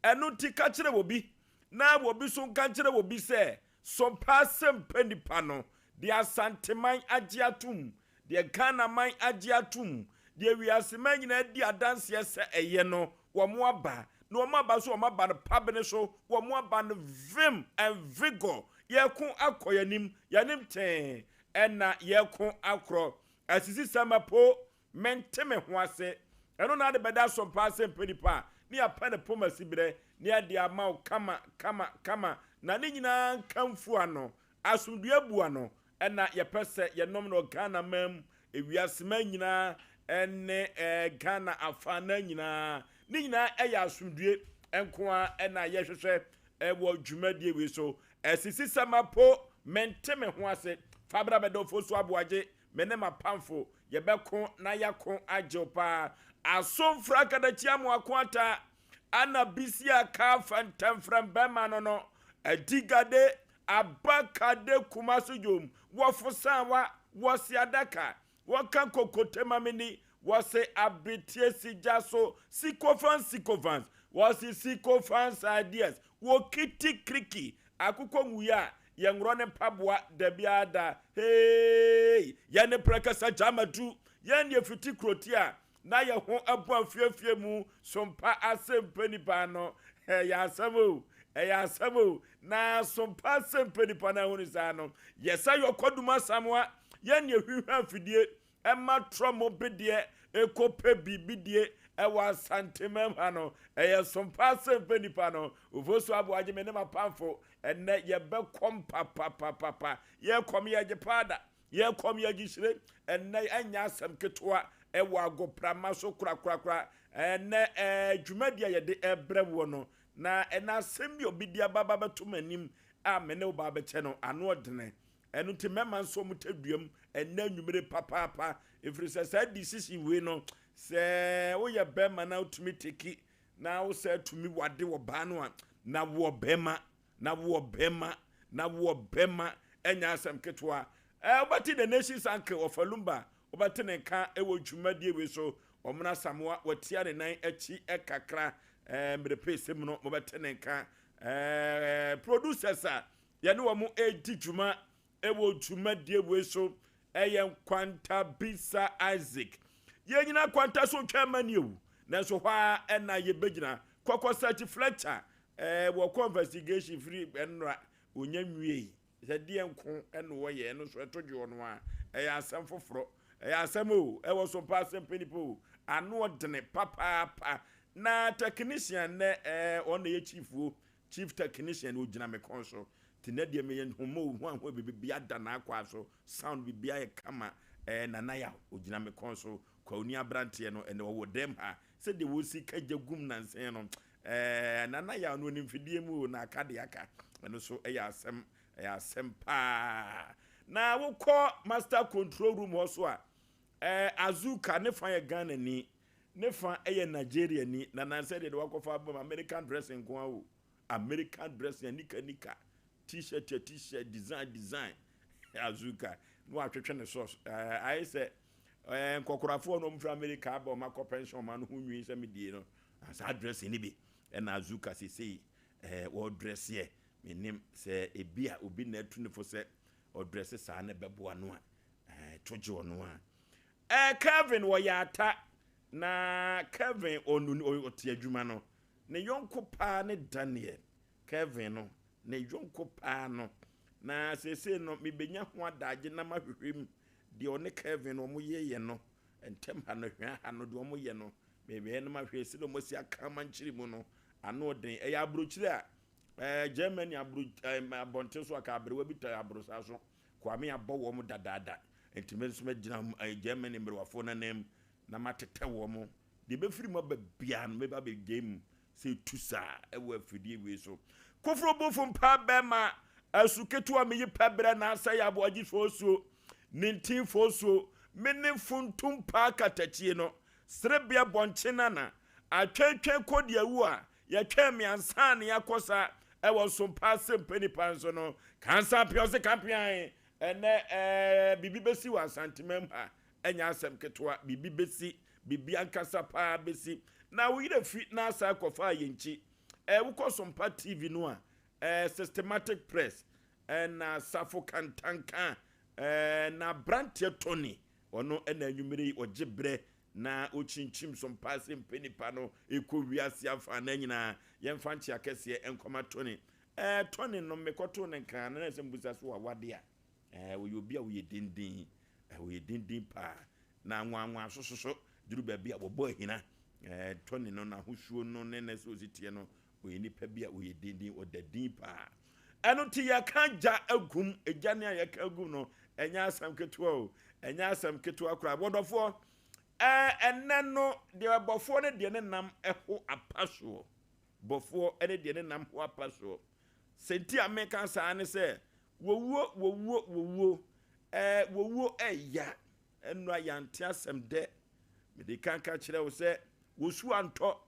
enu ti ka kire obi na obi so ka kire obi se Sompa Asem Mpe Nipa no de asanteman agye atum de Ghana man agye atum de wiaseman nyina di adanse se eye no wo mo aba no mo aba so wo aba no pabene so wo mo aba no vim and vigor yekun akoyanim yanim ten ena yekun akro asisi samapo menteme ho ase eno na de beda Sompa Asem Mpe Nipa ni apa ne poma sibire ni ade ama kama na ne nyina kamfu ano asumdua bu ano ena yepese yenom no Ghana mam ewiasema nyina ene Ghana afana nyina ni nyina eya asumdue enkoa ena yehwehwe ewo dwumadie we so esisi samapo menteme ho ase fabra bedo Oforisuo Aboagye menema pamfo yebeko na yakon ajopa asomfra kadachia mo akwata ana bisia ka fantamfram bema no adigade abakade kumaso jom wofusanwa wosi adaka woka kokotema mini wose abitie sijaso sikofans wosi sikofans ideas wokiti kriki akuko muya yengrone pabwa debiada hey yane prakasa jamadu yane fiti krotia na ye ho abua fiafia mu Sompa Asem Mpe Nipa no ya asamo na Sompa Asem Mpe Nipa na honi sa no yesa yokoduma samwa yane hwihwa fidie ema tromo bedie ekope bibidie ewa santemem hano Sompa Asem Mpe Nipa no Oforisuo Aboagye menema pamfo enne yebekom papa ye kom ye jepada ye kom ye gishire enne anya asem ketwa ewa agoprama so kura enne dwumadia ye de ebrewo no na ena asem bi obidia baba batumanim amene oba beche no ano odene enu ti mema nso mutaduam enne anwumere papa efiri se decision we no se wo ye bema na utumi teki na wo se tumi wade wo ba no a na wo bema enya asem ketwa obati the nations anke of Alumba obati ne ka ewo dwumadie we so omna samwa watia ne nan achi ekakra mede pese mu no obati ne ka producers a ye ne wo mo edi dwuma ewo dwumadie we so eye kwanta bisa Isaac ye nyina kwanta so twamani ewu nanso hwa ena ye begina kokko search Fletcher wo investigation free enra onyanwie zedie nko eno wo ye no so etojo no a asem foforo asem o wo Sompa Asem Mpe Nipa ano odene papa na technician ne on ye chief technician o gina me konso tinadie me ye homo ho bibia da na akwa so sound bibia ye kama na ya o gina me konso kwa oni abrante no ene wo dem ha se de wo si kagum nansen no nana ya no nimfidie mu na akade aka eno so asem pa na wokọ master control room also a azuka ne fa ye Ghana ni ne fa ye Nigeria ni na nanse de wakofa abom American dressing ko awo American dressing nika t-shirt design azuka no atwetwe ne sauce I say nkokorafo no mfra America abom akọ pension man hu nwi se medie no as address ni bi na azuka sisi wo dress ye menim se ebia obi na atu ne fo se o dress sa na beboa no a toje ono a Kevin wo yata na Kevin onu ote adwuma no ne yonko pa ne Daniel Kevin no ne yonko pa no na sese no mebenya ho adage na mahwehwem de one Kevin no mo ye no entem ha no hwa ha no de mo ye no mebe no mahwese no mo si aka manchiri mu no ano den ya abrochire a Germany abonte so aka abrewa bi ta abrosa so kwame abowo mo dadada entime so magina Germany mbrewafo na nem na matete wo mo de be firi mo babia no meba be game say tusa ewo afidie we so kofro bofo mpa bema asuketu ameyi pebere na asa ya Aboagye fosuo 19 fosuo mene funtum pa katachie no srebia bonchena na atwetwe kodia wu a ya twemi ansane yakosa ewo Sompa Asem Mpe Nipa nso no kansa piose kampian ene bibi besi wa santimem ha enya asem ketwa bibi besi bibi ankasa pa besi na wo yire fi na asa kofa yenchi wukɔ Sompa TV no a systematic press na Safo Kantanka na Brantie Tony ono na anwumere ogibre na ochinchim Sompa Asem Mpe Nipa no ekɔ wiase afa na nyina yemfa nche akese enkoma Tony Tony no mekoto ne kan na sembusa so awade a wo yobi a wo yedindin wo yedindin pa na nwanwa sososo duru ba bia wo boy hina Tony no na hosuo no ne na so sitie no wo nipa bia wo yedindin wo dadin pa eno ti ya kan ja agum ejane ya kan agum no enya asam ketua o enya asam ketua kra bodofo enne no de bofo ne de ne nam eho apaso bofo ene de ne nam ho apaso senti ameka sa ne se wowo eya eno ayante asem de me de kan ka kire wo se wosu anto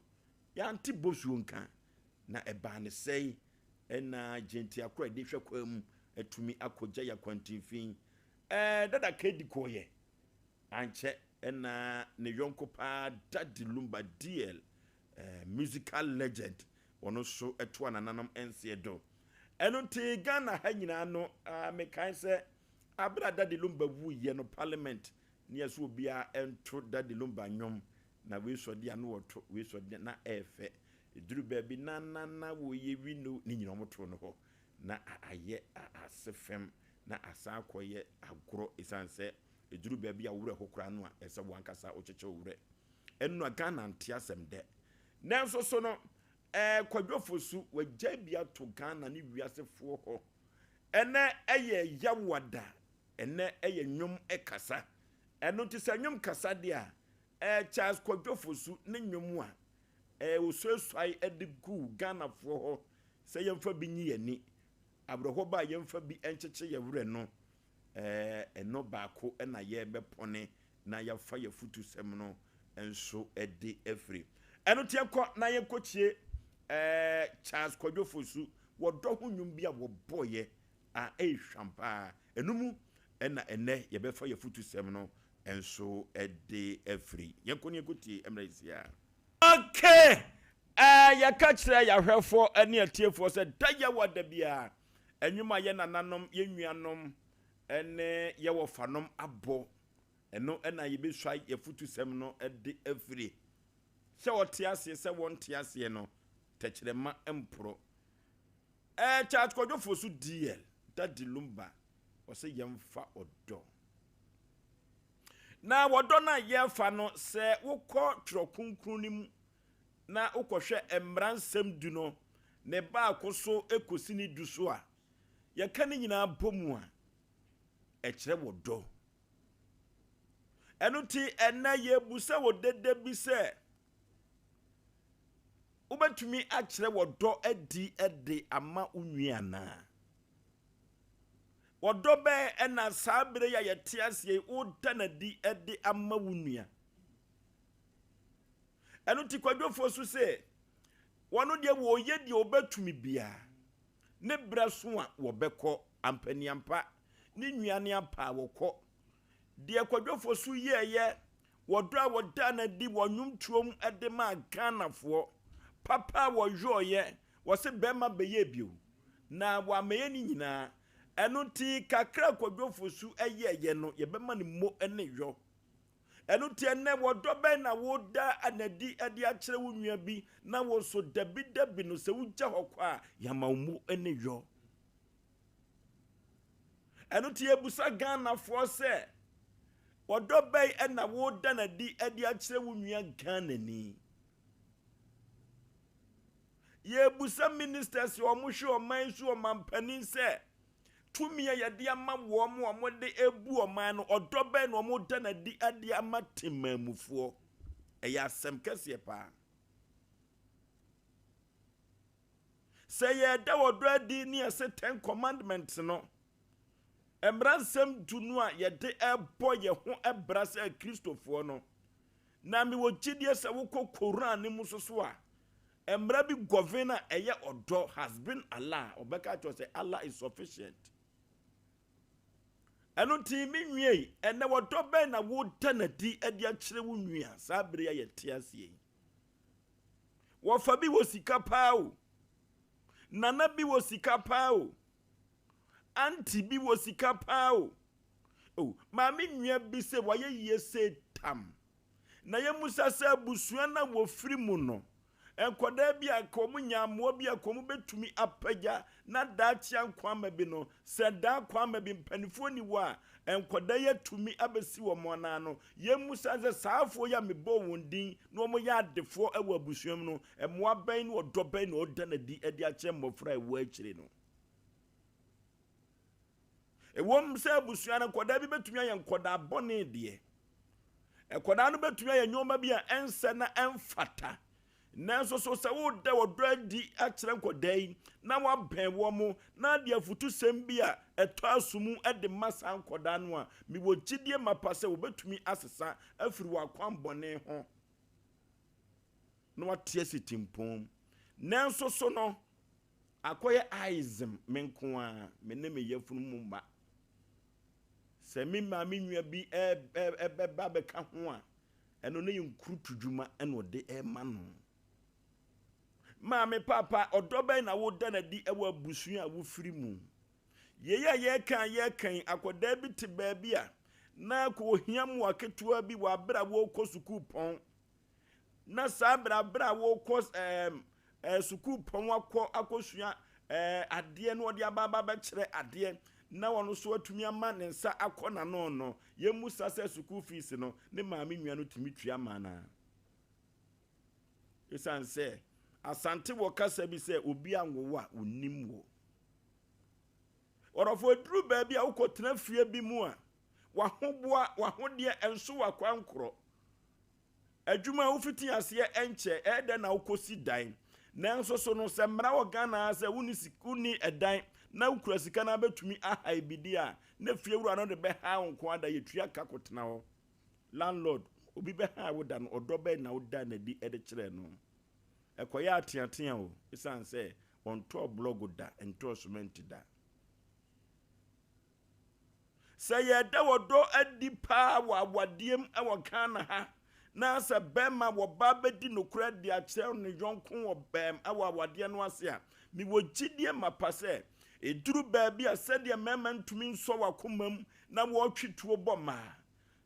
yanti bosu nka na eba ne sei ena genti akwa de hwekwa mu atumi akogya ya kwantinfin dada kedi koye anche ena ne yonko pa Daddy Lumba DL musical legend ono so eto ananam ense do eno te Ghana ha nyina no me kan se abra Daddy Lumba wu ye no parliament ne aso bia ento Daddy Lumba nyom na we so dia no woto we so dia na efe eduru baabi na wo ye wi no ni nyina moto no ho na aye asefem na asakoye agro isanse eduru baabi a wure hokora no a ese wankasa ocheche wure enu Ghana ntia asem de nanso so no kwadwofosu wagya bia to Ghana ni wiasefo ho ene eye yawada ene eye nwom ekasa enu ti se nwom kasa de a Charles kwadwofosu ne nwom a osusuai edigu Ghana fo ho se yemfa bi nyi yani abroho ba yemfa bi encheche ye wure no eno baako na ye bepone na ya fa ya futu sem no enso ede efri eno tie kɔ na ye kochie Charles kwadwofosu wodo ho nwum bia wo boye a ehwampa enumu na ene ye befa ya futu sem no enso ede efri yenkoni ekotie emraisia. Okay. Ya kachire ya hwefo ene atiefo se daya wada bia enwuma ye nananom ye nuanom ene ye wofanom abo eno ena ye beswa ye futu sem no ede afiri se wotiase se wontiase no techirema empro chat kwadwofosu DL Daddy Lumba ose yemfa odo na wodo na yefa no se wokɔ trokunkun nim na ukohwe emransem du no ne ba akoso ekosi ni du so a ye ka ni nyina bomu a ekire wodo enu ti ena ye busa wodede bi se ubetumi akire wodo edi ama unwiana wodo be ena sabere ya yete asie udanadi edi ama unwia enu ti kwadwofosu se wono de wo ye de obetumi bia ne braso a wo beko ampaniampa ne nuane apa wokɔ de kwadwofosu ye wodo a woda na di wonwum tuom ede ma Ghanafo papa wo yoye wo se bema beye bio na wa meye ni nyina enu ti kakra kwadwofosu ye no ye bema ne mo ene yo enu tie ne wodo be na woda anadi ade akire wo nua bi na wo so dabi no se wugya hokwa a yamawmu ene yo enu tie busa Ghanafo se wodo be na woda na di ade akire wo nua Ghana ni ye busa ministers o mo hwe o man su o mampanin se tumia yade ama wo mo de ebu o man no odobe no mo da na di ade ama temamufo eya asem kese pa se ye da wodo adi ni ase 10 commandments no emransem dunu a yede ebo ye ho ebra se Kristofo no na mi wo gidie se wo Quran ni musoso a emra bi governor eye odo has been Allah obeka to say Allah is sufficient eno ti mi nwie ene wodo be na wo tanadi ade akire wo nwia sabere ya yete asie wo fa bi wo sika paa o nana bi wɔ sika paa o anti bi wɔ sika paa o oh maame nua bi sɛ wɔyɛ yie sɛ tam na yɛ musa sɛ abusua na wɔ firi mu no enkoda bi akomu nyamoa bi akomu betumi apagya na daachia nkwama bi no sɛ da kwama bi mpanifo ni wa enkoda yɛ tumi abesi wɔ mona no yɛ musa sɛ saafo ya mebɔ wondin no mo yɛ adefo ɛwɔ abusuam no ɛmoa bɛn no ɔdɔbɛn no ɔda na di ɛde akyɛ mmɔfra ɛwɔ akyire no ɛwɔm sɛ abusua no enkoda bi betumi ayɛ enkoda bɔne deɛ enkoda no betumi ayɛ nyoma bi a ɛnsɛ na ɛmfata nanso so sɛ wo da wodra di akyerɛ nkɔda yi na wabɛn wɔ mo na de afutu sɛm bi a ɛtɔ asumu ɛde masa nkɔda no a mi wɔ gyidie mapa sɛ wobɛtumi asesa afiri wakwan bɔne ho na watie sitimpom nanso so no akɔyɛ aizem menko a me ne me yafunu mu ma sɛ me ma me nua bi ɛbɛba bɛka ho a ɛno ne yɛ nkrutu dwuma ɛna ɔde ɛma no maame papa ɔdɔbɛn na woda na di ɛwɔ abusua a wofiri mu yɛyɛ yɛkan akɔda bi te baabi a na ko ohia mu aketewa bi wɔ abra wo kɔ sukuu pɔn na saa abra wo kɔ sukuu pɔn akɔsua adeɛ no ɔde ababa bɛkyerɛ adeɛ na wɔn so atumi ama ne nsa akɔ na no yɛmu sa sɛ sukuu fees no ne maame nua no tumi tua mana esan sɛ asante wɔ kasa bi sɛ obi anwowo a onim wo ɔrɔfo duru baabi a wokɔtena fie bi mu a wahodeɛ ɛnso wakwankorɔ adwuma a wofiti aseɛ ɛnkyɛ ɛdɛ na wokɔsi dan nanso so no sɛ mmara wɔ Ghana sɛ woni ɛdan na wokura sika na betumi aha ibidi a na fie wura no de bɛha nko ada yɛtua ka kotena hɔ landlord obi bɛha wo da no ɔdɔbɛ na wo da na di ɛde kyerɛ no ɛkɔyɛ ateatea o esan sɛ ɔntɔ blog da ntɔ cement da sɛ yɛda wɔdɔ adi paa wɔ awadiem ɛwɔ Ghana ha na sɛ bɛma wɔ ba bɛdi nokora de akyerɛ ne yɔnko wɔ bɛm ɛwɔ awadeɛ no ase a mi wɔ gyidie mapa sɛ eduru baabi a sɛdeɛ mɛma ntumi nsɔ wakomam na wɔtwe tuo bɔ maa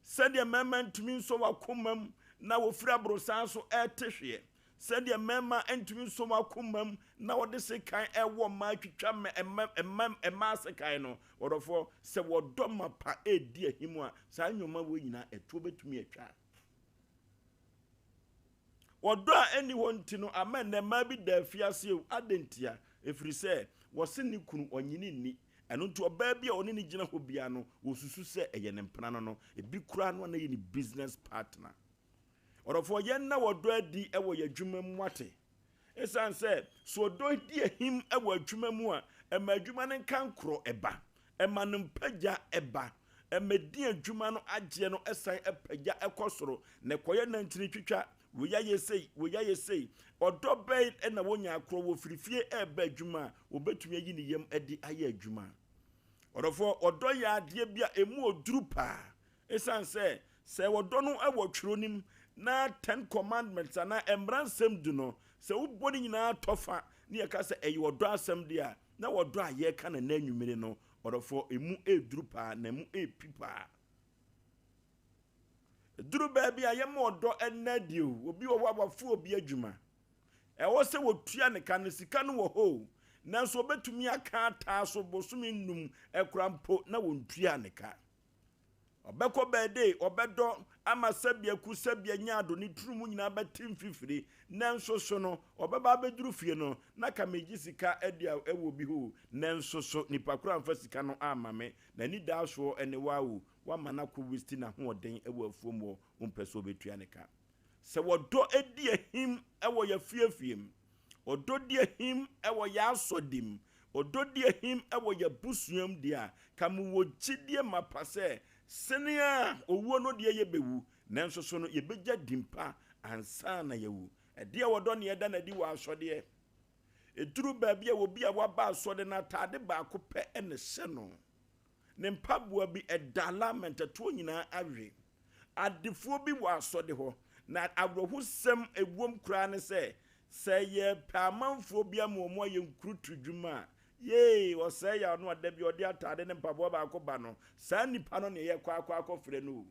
sɛdeɛ mɛma ntumi nsɔ wakomam na wɔfiri aborosan so ɛte hweɛ sɛdeɛ mɛma ntumi nsɔ wakomam na wɔde sekan ɛwɔ maa twitwa ɛma sekan no wɔdɔfo sɛ wɔdɔ mapa edi ahimu a saa nyoma wɔ nyina ɛtuo betumi atwa wɔdɔ a ɛni wɔn ti no ama nnɛma bi da afiase o adentia efiri sɛ wɔse ne kunu ɔnyini ni ɛno nto ɔbaa bi a ɔne ne gyina hɔ bia no wɔsusu sɛ ɛyɛ ne mpena no ebi kura no na yɛ ne business partner ɔrɔfo yɛn na wɔdɔ adi ɛwɔ yɛ adwuma mu ate esan sɛ so ɔdɔ di ahim ɛwɔ adwuma mu a ɛma adwuma ne nka nkorɔ ɛba ɛma no mpagya ɛba ɛma di adwuma no agye no ɛsan ɛpagya ɛkɔ soro na ɛkɔyɛ nantini twitwa woya yesei odo bɛn ɛna wonya akro wo firifie ɛba adwuma obetumi ayi ne yam adi ayɛ adwuma ɔdɔfo ɔdɔ yɛ adeɛ bia emu oduru pa esan sɛ wɔdɔ no ɛwɔ twronim na 10 commandments ana emransem du no sɛ wobɔ ne nyinaa tɔfa ne yɛ ka sɛ ɛyɛ ɔdɔ asɛm de a na wɔdɔ a yɛ ka na nanwumere no ɔdɔfo emu eduru pa na emu epipa duru baabi a yɛ mo ɔdɔ ɛnadio obi wɔ wabafo obi adwuma ɛwɔ sɛ wotua ne ka ne sika no wɔ hɔ nanso obetumi aka taa so bosumi nnum ɛkrampo na wontua ne ka ɔbɛkɔ bɛde ɔbɛdɔ ama sabia ku sabia nyaado ne turumu nyina bɛtim fifiri nanso so no ɔbɛba bɛduru fie no na kameji sika ɛdia ɛwɔ bi hɔ nanso so nipa kura mfa sika no amame na ni daaso ɛne wawo wama na ko wisti na hoɔden ɛwɔ afuom wɔ ompɛso betua ne ka sɛ wɔdɔ edi ahim ɛwɔ ya fiefiem ɔdɔ di ahim ɛwɔ ya asɔdim ɔdɔ di ahim ɛwɔ ya busuam dia kamu wɔ gyidie mapasɛ senia owuo no de yɛ bewu nanso so no yɛbɛgya dimpa ansa na yɛwu ɛde wɔdɔ ne yɛda na di wɔ asɔdeɛ eduru baabi a obi a waba asɔde na tade baako pɛ ɛne hyɛ no ne mpaboa bi ɛdalament to nyinaa awe adefuo bi wɔ asɔde hɔ na awerɛhosɛm ewom kura ne sɛ Say ye pamanfo bia mo ye nkrutu dwuma. Ye Osei Yaw no adabi odi atade ne mpabo ba akoba no. Sa nipa no ne ye kwa akofre no.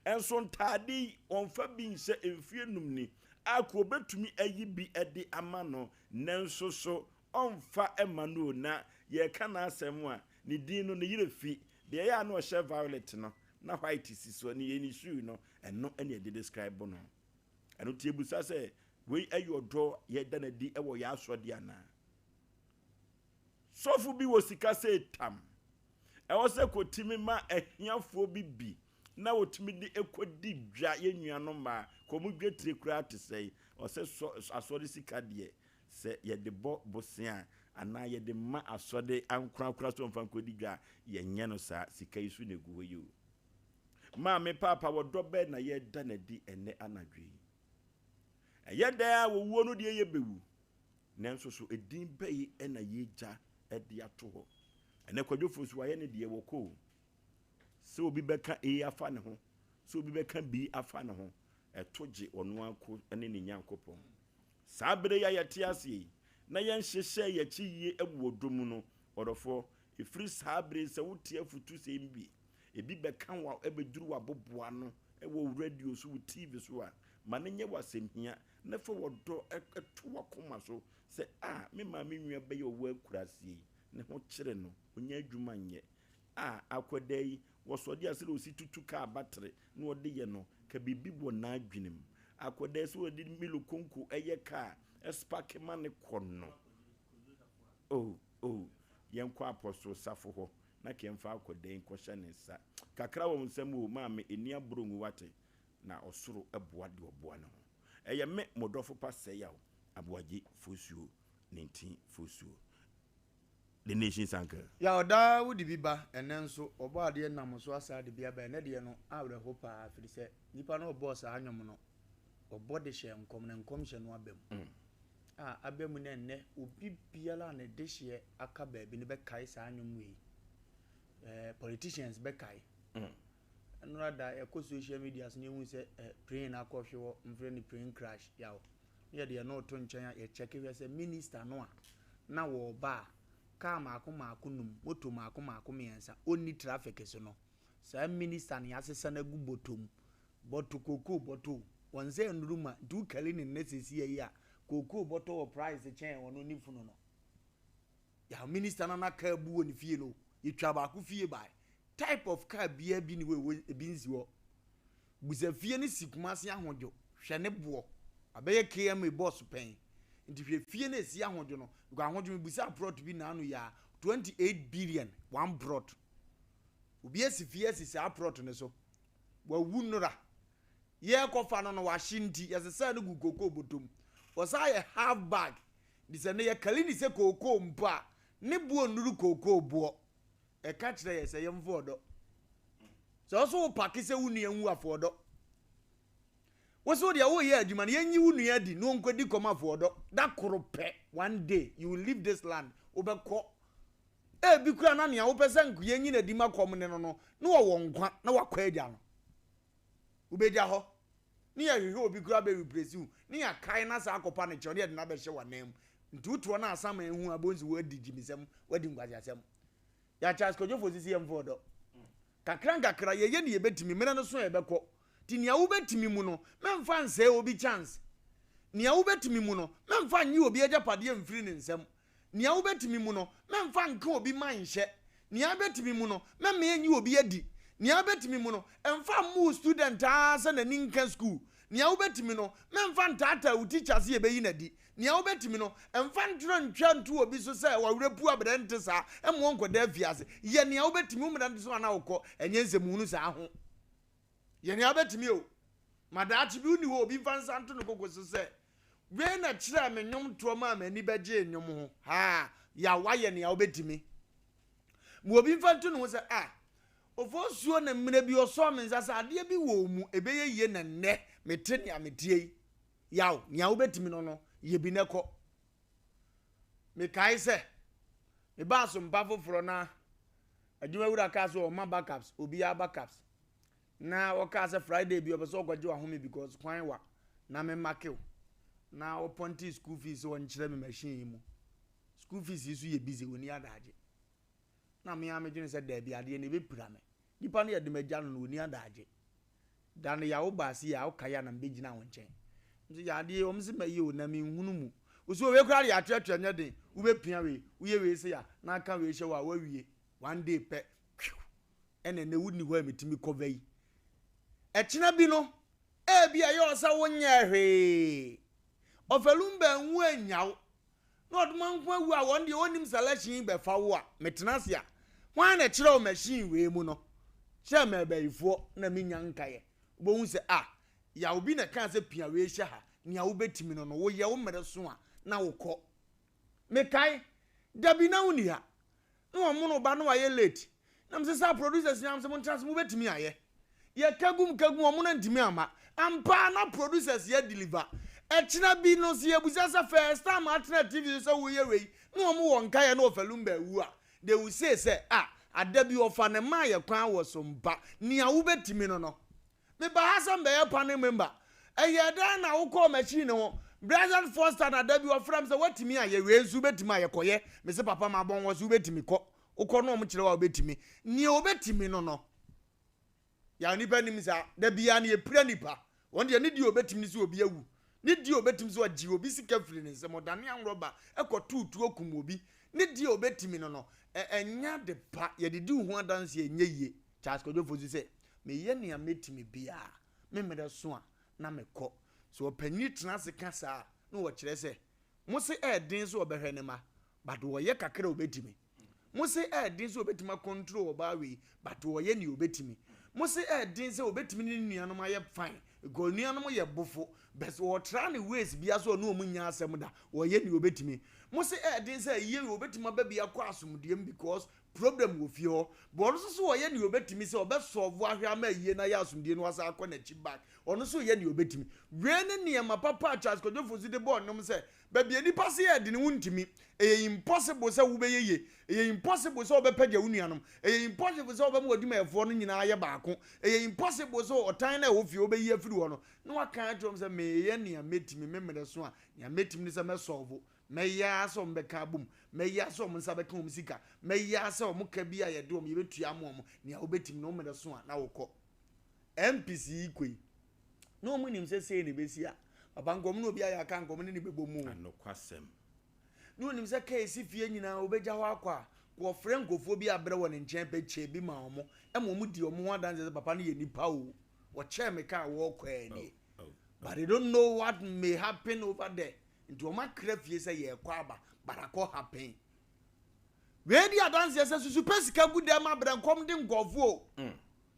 Enso ntade onfa bi nse emfie numni. Ako betumi ayi bi ede ama no. Nenso so onfa emanu na ye kana asem a ne din no ne yire fi. De ya no hye violet no. Na white siso ne ye ni shoe no. Eno ene de describe no. Eno tie busa se we ayodo ye danadi ewo ya asode ana. Sofu bi wo sika se tam. E wo se kotimi ma ehiafo bi na wotimi di ekodi dwa ye nuano ma komu dwetire kura atesei o se asode sika de se ye de bosia ana ye de ma asode ankura so mfa kodi dwa ye nye no sa sika isu ne guwe yo. Ma me papa wo dobe na ye danadi ene anadwe. Ye da wo wo no de ye bewu. Nanso so edin bayi ena ye ja edi ato ho. Ene kwadwofo so aye ne de wo ko. Se obi beka e afa ne ho. Se obi beka bi afa ne ho. Etoje ono anko ene ne nyankopon. Saa bere ya yete ase na yen hyehye ye chi yie ebu odom no. Odofo efiri saa bere se wotie afutu se mbi. Ebi beka wa ebeduru wa boboa no. Ewo radio so TV so a manenye wasemhia na fa wodo eto wakoma so se me ma me nwia be ye owo akurasie ne ho kire no onya adwuma nye akodai wosode asere osi tutu ka battery na ode ye no ka bibi bo na adwenem akodai so ode milu konko eye ka espark man kono yenkwa apostle safo ho na kemfa akodai nkohye ne sa kakra wo nsam o ma me eni abrongu wate na osoro eboa de oboa no eye me modofo pa Osei Yaw Oforisuo 19 the nation's anchor ya oda wudi biba enenso obo ade nam so asa de bia ba ne de no awre hopa afiri se nipa no boss anyom no obo de hye nkom ne nkom hye no abem abem ne nne obi biala ne de hye aka ba bi ne be kai sa anyom wi politicians be kai no da e ko social media so nyehu se train akɔhwe wo mfre ni plane crash yawo ye de no to nchen ya check we se minister no a na wo ba ka maako num moto maako miensa oni traffic so no sa minister ni asesa na gu botom boto koko boto wonse nuruma du kali ni nesesi yi a koko boto wo price chen wono ni funu no ya minister na ka bu woni fie no yitwa ba ku fie bai type of car bia bi ni we binzi wo buza fie ni sikumase ahonjo hwe ne bo abeye KM boss pen nti hwe fie na esi ahonjo no go ahonjo buza plot bi na anu ya 28 billion one plot obi esi fie esi sa plot ne so wa wunura ye kofa no wa shinti yesesa ne gu koko botom osa ye half bag dise ne ye kali ni se koko mpa ne buo nuru koko buo e ka kire ye se ye mfodo so so pakise wunu anwu afodo wo so dia wo ye adwuma ne yenyi wunu adi no nkwadi koma afodo da korope one day you will leave this land obekọ bi kura na nea wo pese nku yenyi na di makom ne no no na wo nkwa na wakọ agya no ubegya ho ni ya hwe obi kura be replace you ni ya kai na sa akopa ne che ne de na be hye wanem ntuto na asama ehu abonzi wo adi gimisem wadi ngwazi asem ya Charles Kojofo sisi emfodo kakra ye ne yebetimi mena no so ebekọ ti nia wo betimi mu no memfa nse obi chance nia wo betimi mu no memfa nyi obi agapade mfiri ne nsem nia wo betimi mu no memfa nka obi manhye nia betimi mu no memme enyi obi adi nia betimi mu no emfa mu student asa na ninka school nia wo betimi no memfa ntata u teachers ye beyi na di nia wo betimi no emfa ntro ntwa ntu obi so se wa wrepu abrante sa emo nkoda afiase ye nia wo betimi mu dan so ana wokọ enye nsemu nu sa ho ye nia betimi o madachi bi uni ho obi fansa nto no kokoso se we na kire me nyom to ma mani beje nyom ho ha ya wa ye nia wo betimi mu obi fanto no se Oforisuo na mmire bi oso me nsasa ade bi wo mu ebeye ye na nne mete nia metie yaw nia wo betimi no ye bi neko me kai se me ba so mba foforo na adwuma wura ka so o ma backups obi ya backups na o ka se Friday bi obeso ogwaje wa home because kwan wa na me makew na oponti school fees won kyerɛ me machine mu school fees isu ye busy woni adagye na me amedwene sɛ da bi ade ne be pira me nipa no ye de magya no woni adagye dan ya wo baasi ya wo kaya na mbe gina won kyɛn nti ya ade o mse mayi o na me nhunu mu oso we kura ya twetwe nya den wo be pia we wo ye we se ya na aka we hye wa wie one day pe ene ne wuni ho ametimi cover yi ekina bi no e bi ayo osa wonya hwe ofalumba nwu anyawo na odman kwa wu a won de onim selection be fa wo a metenase a wan na kire o machine we mu no kire me bayifo na menya nkaye bo hu se ya obi na kan se pia we hye ha nia wo betimi no wo ye wo mere so a na wo kɔ mekai dabi na woni ha no mo no ba no aye late na mse sa producers nyam se mo trans mo betimi aye ye kagum mo na ntimi ama ampa na producers ye deliver ekina bi no se ebusa sa first time alternative so wo ye wei no mo won kai na ofalumba wu a they will say adabi ofa ne ma ye kwan wo Sompa nia wo betimi no me ba Asem Mpe panel member eye da na wo call machine ho Brazil Foster na adabi ofram se watimi aye we nsu betimi aye koye me se papa ma bon wo su betimi ko ukọ no mo kire wa obetimi ni obetimi no ya nipa nim sa da bia na epira nipa won de ni di obetimi ni so obi awu ni di obetimi so agi obi sika firi ne se modane anroba ekotutu okum obi ni di obetimi no enya de pa ye de di hu adanse enye ye Charles Kojo fozu se me ye ne ametimi bia me mede so a na mekọ so opani tena se kasa na wo kire se mo se edin so obehwe ne ma but wo ye kakra obetimi mo se din se obetima control oba we but wo ye ni obetimi mo se din se obetimi ni nuanom aye fine go nuanom ye bofo but wo tra ne ways bia so no omunya asem da wo ye ni obetimi mo se din se ye obetima ba bia kwa asomdiem because problem wo fie ho but ono so wo ye ni obetimi se obe solve ahwa ma ye na ya asomdie no asa akọ na chi back ono so ye ni obetimi we ne niam papa Charles Kojo fozi de bo nom se ba bia nipa se ye de ne wuntimi impossible se wo be ye impossible se obepagya wunuanom impossible se obem wadi maefo no nyina aye baako impossible se otan na wo fie obeyi afiri wo no na waka atrom se me ye ne ametimi memere so a ne ametimi ni se me solve me ya so mbeka bum me ya so msa beka om sika me ya so om ka bia ye de om ye betua am ne obetimi no mere so a na wo kɔ MPC ikoi no mu nim se ne besi a abangom no obi aya kan kom ne bebomu anokwasem no nim se ka esi fie nyina obegya ho akwa ko frenkofo bi abre wɔ ne nkyɛn pe che bi ma omo mu di omo ho adanse papa no ye nipa o wo che me ka wo kwa ni but they don't know what may happen over there into oma kra fie se ye kwa aba barako happen we di adanse se susu pesika gude ma bre nkom de ngofo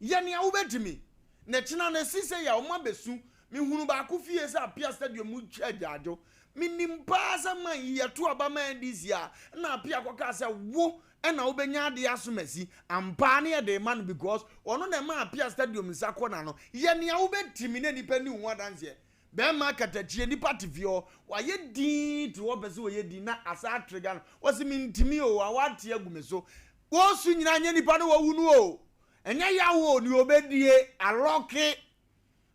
ye ne wo betimi na china na sise ya oma besu mi hunu ba ku fie se apia stadium mu chajajo minimpa sa man yeto aba man dizia na apia kwaka se wo na wo benya de asomasi ampa na ye de man because ono na ma apia stadium nsa na no ye ne wo betimi na nipa ni hu adanse be ma katachie nipa tivio wa ye din to wo bese wo ye din na asa trigger no wo se mintimi o wa wate agumeso wo su nyina nya nipa no wo hunu o enya yawo ni obedie aloke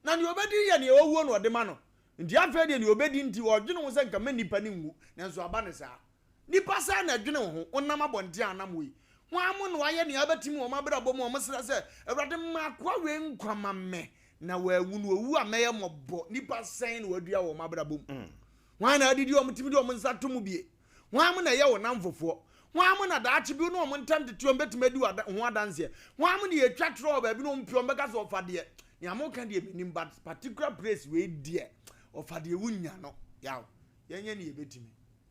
na ni obedi ye ni owuo no de ma no ndi afa de ni obedi nti odwene wo se nka ma nipa ni nwu nanso aba ne sa nipa sa na adwene ho onam abonte anam we ho amu no aye ni abatimi wo mabra bom wo mesra se awrade ma kwa we nkwama me na wa wu no owu ameye mobo nipa sen na wadua wo mabra bom ho na adidi wo mtimi de wo nsa to mu bie ho amu na ye wo namfofo ho amu na da achi bi no wo ntante tuo betime di ho adanse ho amu na ye twatro ba bi no mpio mbeka so ofade ni amoka de menim but particular place we die ofade wunya no yaw yenye ni yebetimi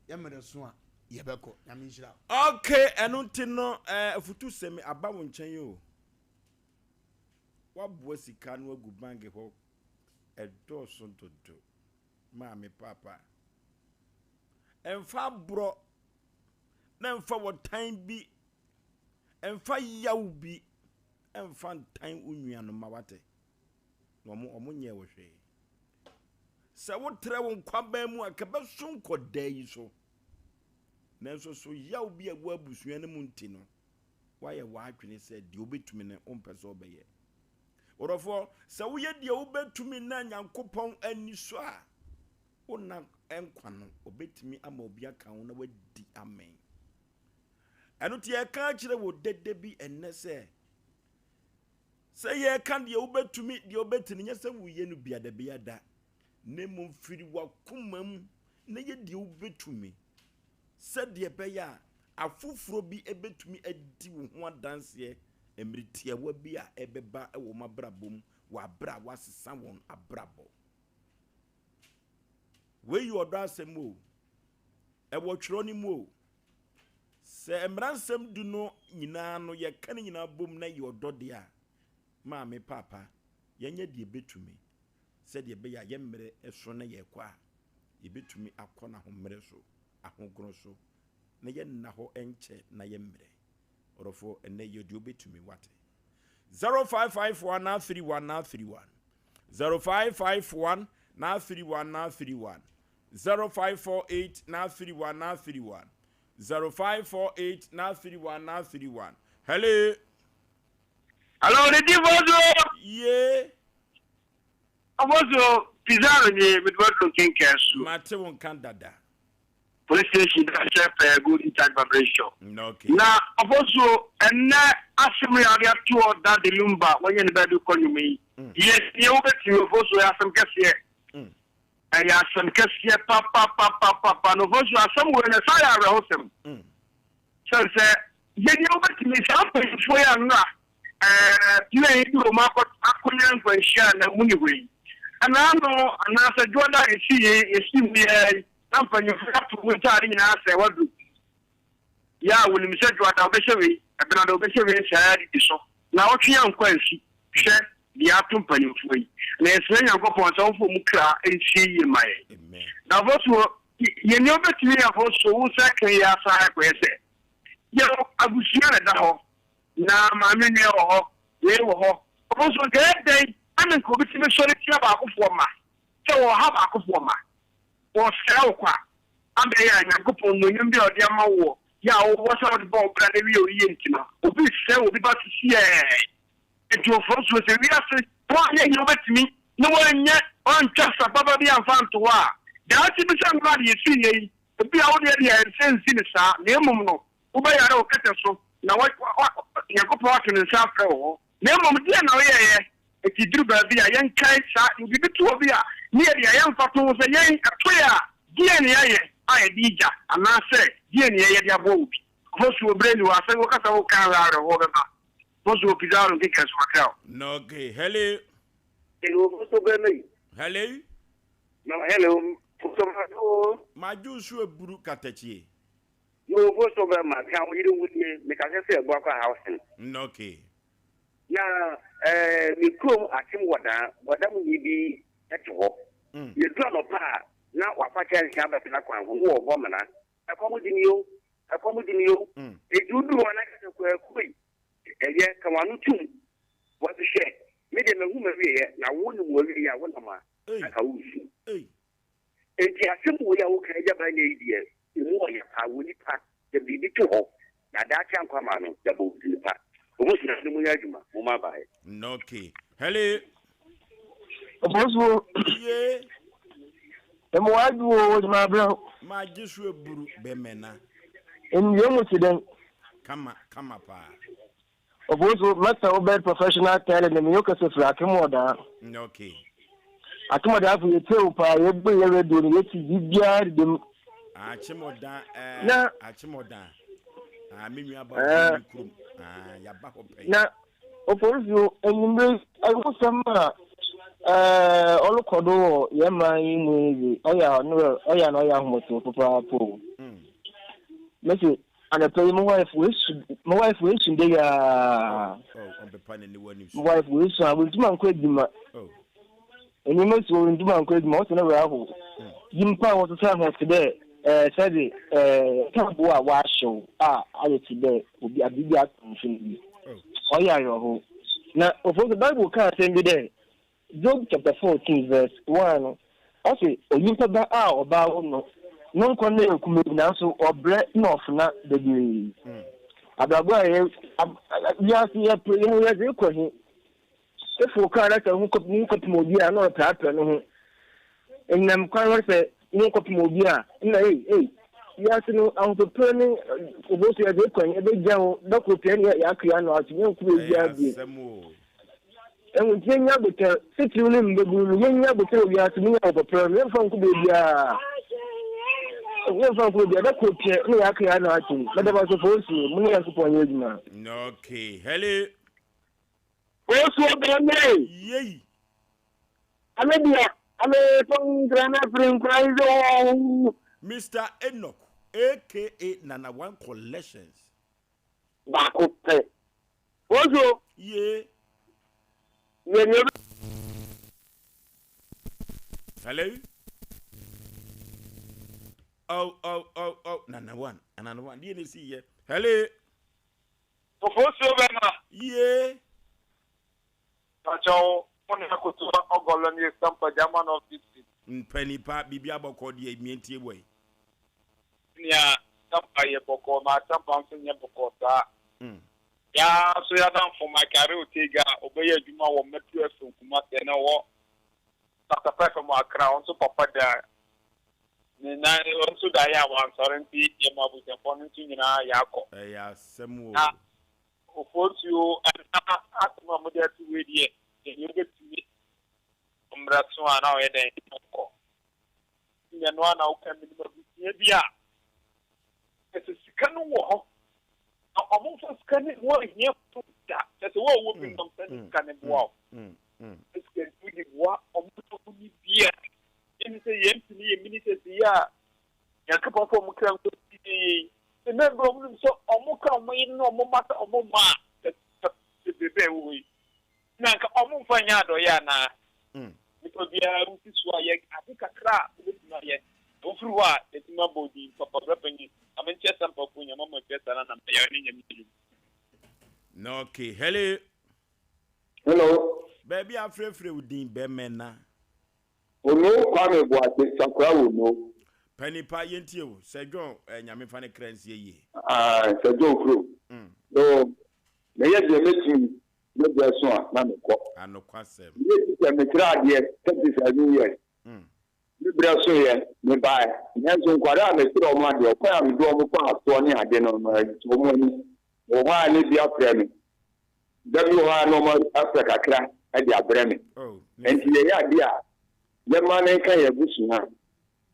ye mere so a yebeko nyame nhira okay enu ti no afutu semi aba wo nchen yo wabua sika no agu bank ho edo so dodo ma me papa emfa bro na emfa wotan bi emfa yaw bi emfa tan unua no mawate no omo nye wo hwe se wo tre wo kwaba mu akaba sun kodai so nanso so yaw bi abu abusua ne mu nti no waye wa atwene se de obetumi ne ompese obeye orofo se wo ye de obetumi na nyankopon ani so a wona enkwano obetimi ama obi aka wo na wadi amen eno tie ka kire wo dede bi ennese say ye kan de obetumi de obetini nyese wuye no biada biada nemu firi wakomam na ye de obetumi sɛdeɛ bɛyɛ afufuro bi ebetumi adi wo ho adanse emritia wa bi a ebeba ewo mabrabom wa bra wasesa won abrabo we you odo asem o ewo twero ni mu o sɛ emransem du no nyina no ye kan nyina bom na ye odo de a ma me papa yenye de ebetumi sɛdeɛ bɛyɛ ye mmere eso na ye kwa ebetumi akɔ na ho mmere so ahogoro so na ye na ho enche na ye mmere orofo ene ye de obetumi wate 0551-931-931 0551-931-931 0548-931-931 0548-931-931 hello the divozo yeah abozo pizarro ni midward kinkesu mate won kan dada police station that good inside vibration. Okay. Now, also, and now Asem Mpe Nipa that the lumba when you better call me. Yes, you bet you also have some cashier. And you have some cashier, papa, no, also have somewhere in the fire around him. So, say, you bet me something for you now. You ain't do a market, I couldn't for a share and money way. And I know, and I said, Jordan, you see me. Company have to win in answer what do ya when you said what obeshewe abena obeshewe share it so na what you kwansi hwe the company for na esren yankopon so for mu kra enchi mai na voso ye ne obetimi ya voso wo second ya sa kwese ye abusia na da ho na ma menwe ho ye wo ho voso dey amen ko bitimi so le tia ba akofo ma se wo ha ba akofo ma or sell qua. I'm a Yankopon, when you be a dear Mawo, Yaw was out the ball, brand new Yentina, or be sell, be about to see and your folks was a real say, why you bet me? No one yet on just a baby and found to war. The ultimate somebody you see, the be out there and send Sinisa, Nemono, Ubayaro Cataso, now what Yankopon and South Carol, Nemo, dear, no, yeah, if you do by the young kite, you give it to a beer. Near the young photo was a young clear DNA. I did, and I said, DNA, your boat. Most will bring you a single castle car out of water. Most will be down and take us myself. No, okay, hello. Hello. No, hello. My juice will brew catachi. You go so very much. How you with me? Because I say a block house. No, okay. Now, we come at him what that will be. You don't know, now what I can have a plan who are woman. I come with you. If you do one quick, and yet come on too. What the share? Maybe a woman here, now wouldn't worry. I want to and it's a simple way okay by the idea. I will pack the baby to hope. Now that can come on the boat in the park. Almost nothing. Okay. Hello. Oforisuo yeah emo adu o ma bro ma Jesu buru be mena enye mu tiden kama pa Oforisuo mata obed professional talent me yoka se fra kemoda okay akemoda afu yete pa yegbe ye radio ni yeti bibia dem achemoda achemoda menu aba krum ya ba ho pe na Oforisuo enyimbe agusama olukodo yema imu oya no ya humoto papa po mesi anape my wife we sunde ya on be pan ni wani my wife we so abutuma nkwedima eni mesi wo nduma nkwedima o tena we aho yimpa wo so ho tede said tambo a wa show aye tede obi abibi atunfin oya yo ho na Oforisuo Bible ka say bi there Job chapter 14 verse 1. Also, Olimpa ba oba no. Non konne ekume na so obre no na bebi. Adagwa ya si ya pre ya ze ko hi. Efo ka ra ta hu ko mo bi na o ta no ho. Enam kwan wo se no copy mobia yes no I'm preparing oboso ya de kwan e be jawo dako pia ya akria no atu nyen ku be bia bi and when you would tell city lim the blue, when you would tell you to me of a problem from Kubia. From Kubia, that could be no accurate, but I was supposed to money as upon you. Okay, hello. What's what they name? Yay. I'm a from Grana Prince. Mr. Enoch, aka Nana One Collections. Back up. Also, Yeah. Hello? Oh, Nana One. Another one. Didn't see you. Hello? Yeah. Mpe Nipa, Bibi Aboko, the Mienti way. Yeah, Sompa Yepoko, my Sompa Yepoko. Yeah, so you're down for my career. Take obey a Juma or Metro from Kumate and all. Dr. Pepper, my crown, so Papa there. Then I also die once, or Yama with the phone to Yako. Yeah, some who force you and ask my mother to wait here. Then you get to me. Umbrasua now, and then you know, now can be here. It's a second war. I'm also scanning one here. That's a war woman scanning wow. It's getting really what only beer. And say, yes, to me, a minute, yeah. Yakapa from Crown to see. Remember, so Omoka, no matter of Moma. That's the very way. Nanka Omo Fanyado, Yana. Because we are this way, I think a crap. Go through what? It's my body for repping. I'm in chest and pop when your mama gets and I'm paying. No, okay, hello. Hello. Baby, I'm free with the Bemena. Oh, no, Kwame Boate, Sakura will know. Penny Pie Yentio, Segon, and Yamifani Crancy ye. Segon Crew. No, may I be meeting with the son, Namiko. I know Quasem. Yes, I'm a crowd yet, 37 years. Libraso here, nearby. Nanson Quara, the still on your farm, go over past 20 again on my woman. Or why I need the upbringing. Normal Africa class at the upbringing. Oh, and the idea. The man ain't kind of bush now.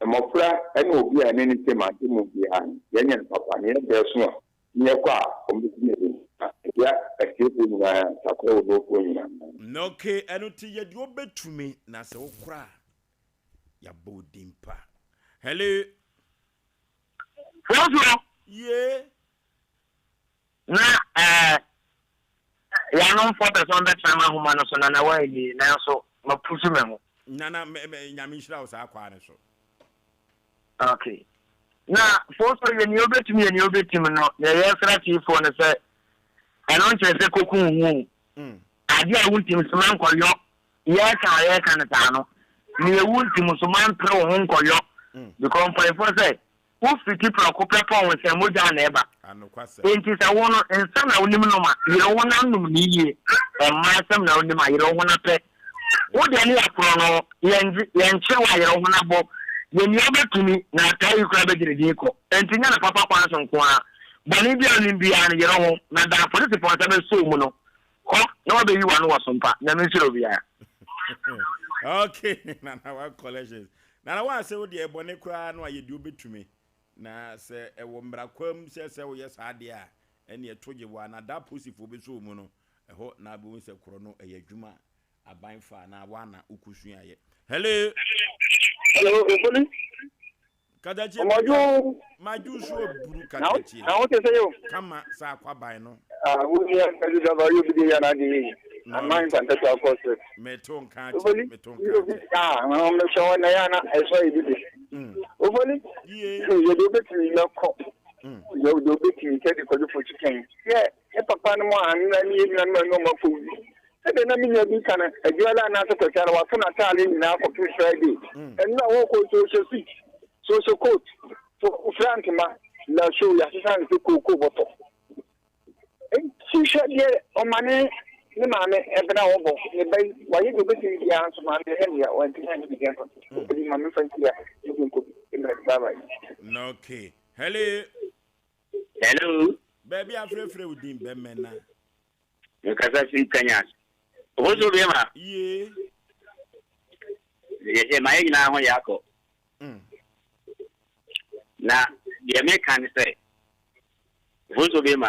And my friend, I know be an anything I do behind. Yanyan Papa, near Belson, near Qua, from the beginning. Yeah, escaping Sakura going. No, okay, I don't tell you, you'll bet to me, Nasa Okra. Ya Bodimpa. Hello. Yeah. Na ya no for the son that time who man so na why ni na so ma pusu me ho. Nana nyamishira o sa kwa ne so. Okay. Na for so you obetimi no na ye sra ti for ne say I don't say koku hu. Ade a wuntim so man koyo ye ka ne ta no. Ni wuntim so man pro hu koyo. Because for say who fiti prokope pon we say moja na eba. Anokwase. Enti say wono ensa na wonim no ma yire wona num ni yie. E ma sam na wonim ma yire wona pe. Wo de ni akro no yenche wa yire wona bo. Yeni obetumi na tai kura be gire ko. Enti nya na papa kwa so nko a. Bani bia ni bia ni yire ho na da police for say be so mu no. Ko na obe yi wa no wasompa na me siro bia. Okay, Nana One Collections. Nana One say wo de ebone kura no aye di obetumi. Na se ewo mbrakwam se wo yes ade a ene etoje wa na da posifo be so mu no eho na be won se kro no eyadwuma aban fa na wa na ukusu aye. Hello. Hello, Opoli. Kadachi. Maju so buru kadachi. Na what say you? Kama sa kwa ban no. We are going to have you be na di. Amman san ta ko se. Meton kan. I'm sure na ya na eso ibi. Opoli. Yeah. You do betimi na ko. You do betimi ke di ko do for chicken. Yeah, e papa no mo an na ni na no mo ko. Ede na mi nyabi kana ajuala na to kwara wa funa tale ni na ko Friday. And na wo ko social coat. So Frank ma la show ya san ko boto. She said here on money ni ma me e bna wo bo e bai wa ye do betimi ya so ma me he ya wa ti na ni bi ga ko. Ni ma me fanti ya you ko. No, okay. Hello. Hello. Baby, I'm free with him, Bemena. You can see Kenya. What's your name? Yeah. Yeah, my now, Yako. Now, the American say, what's your name?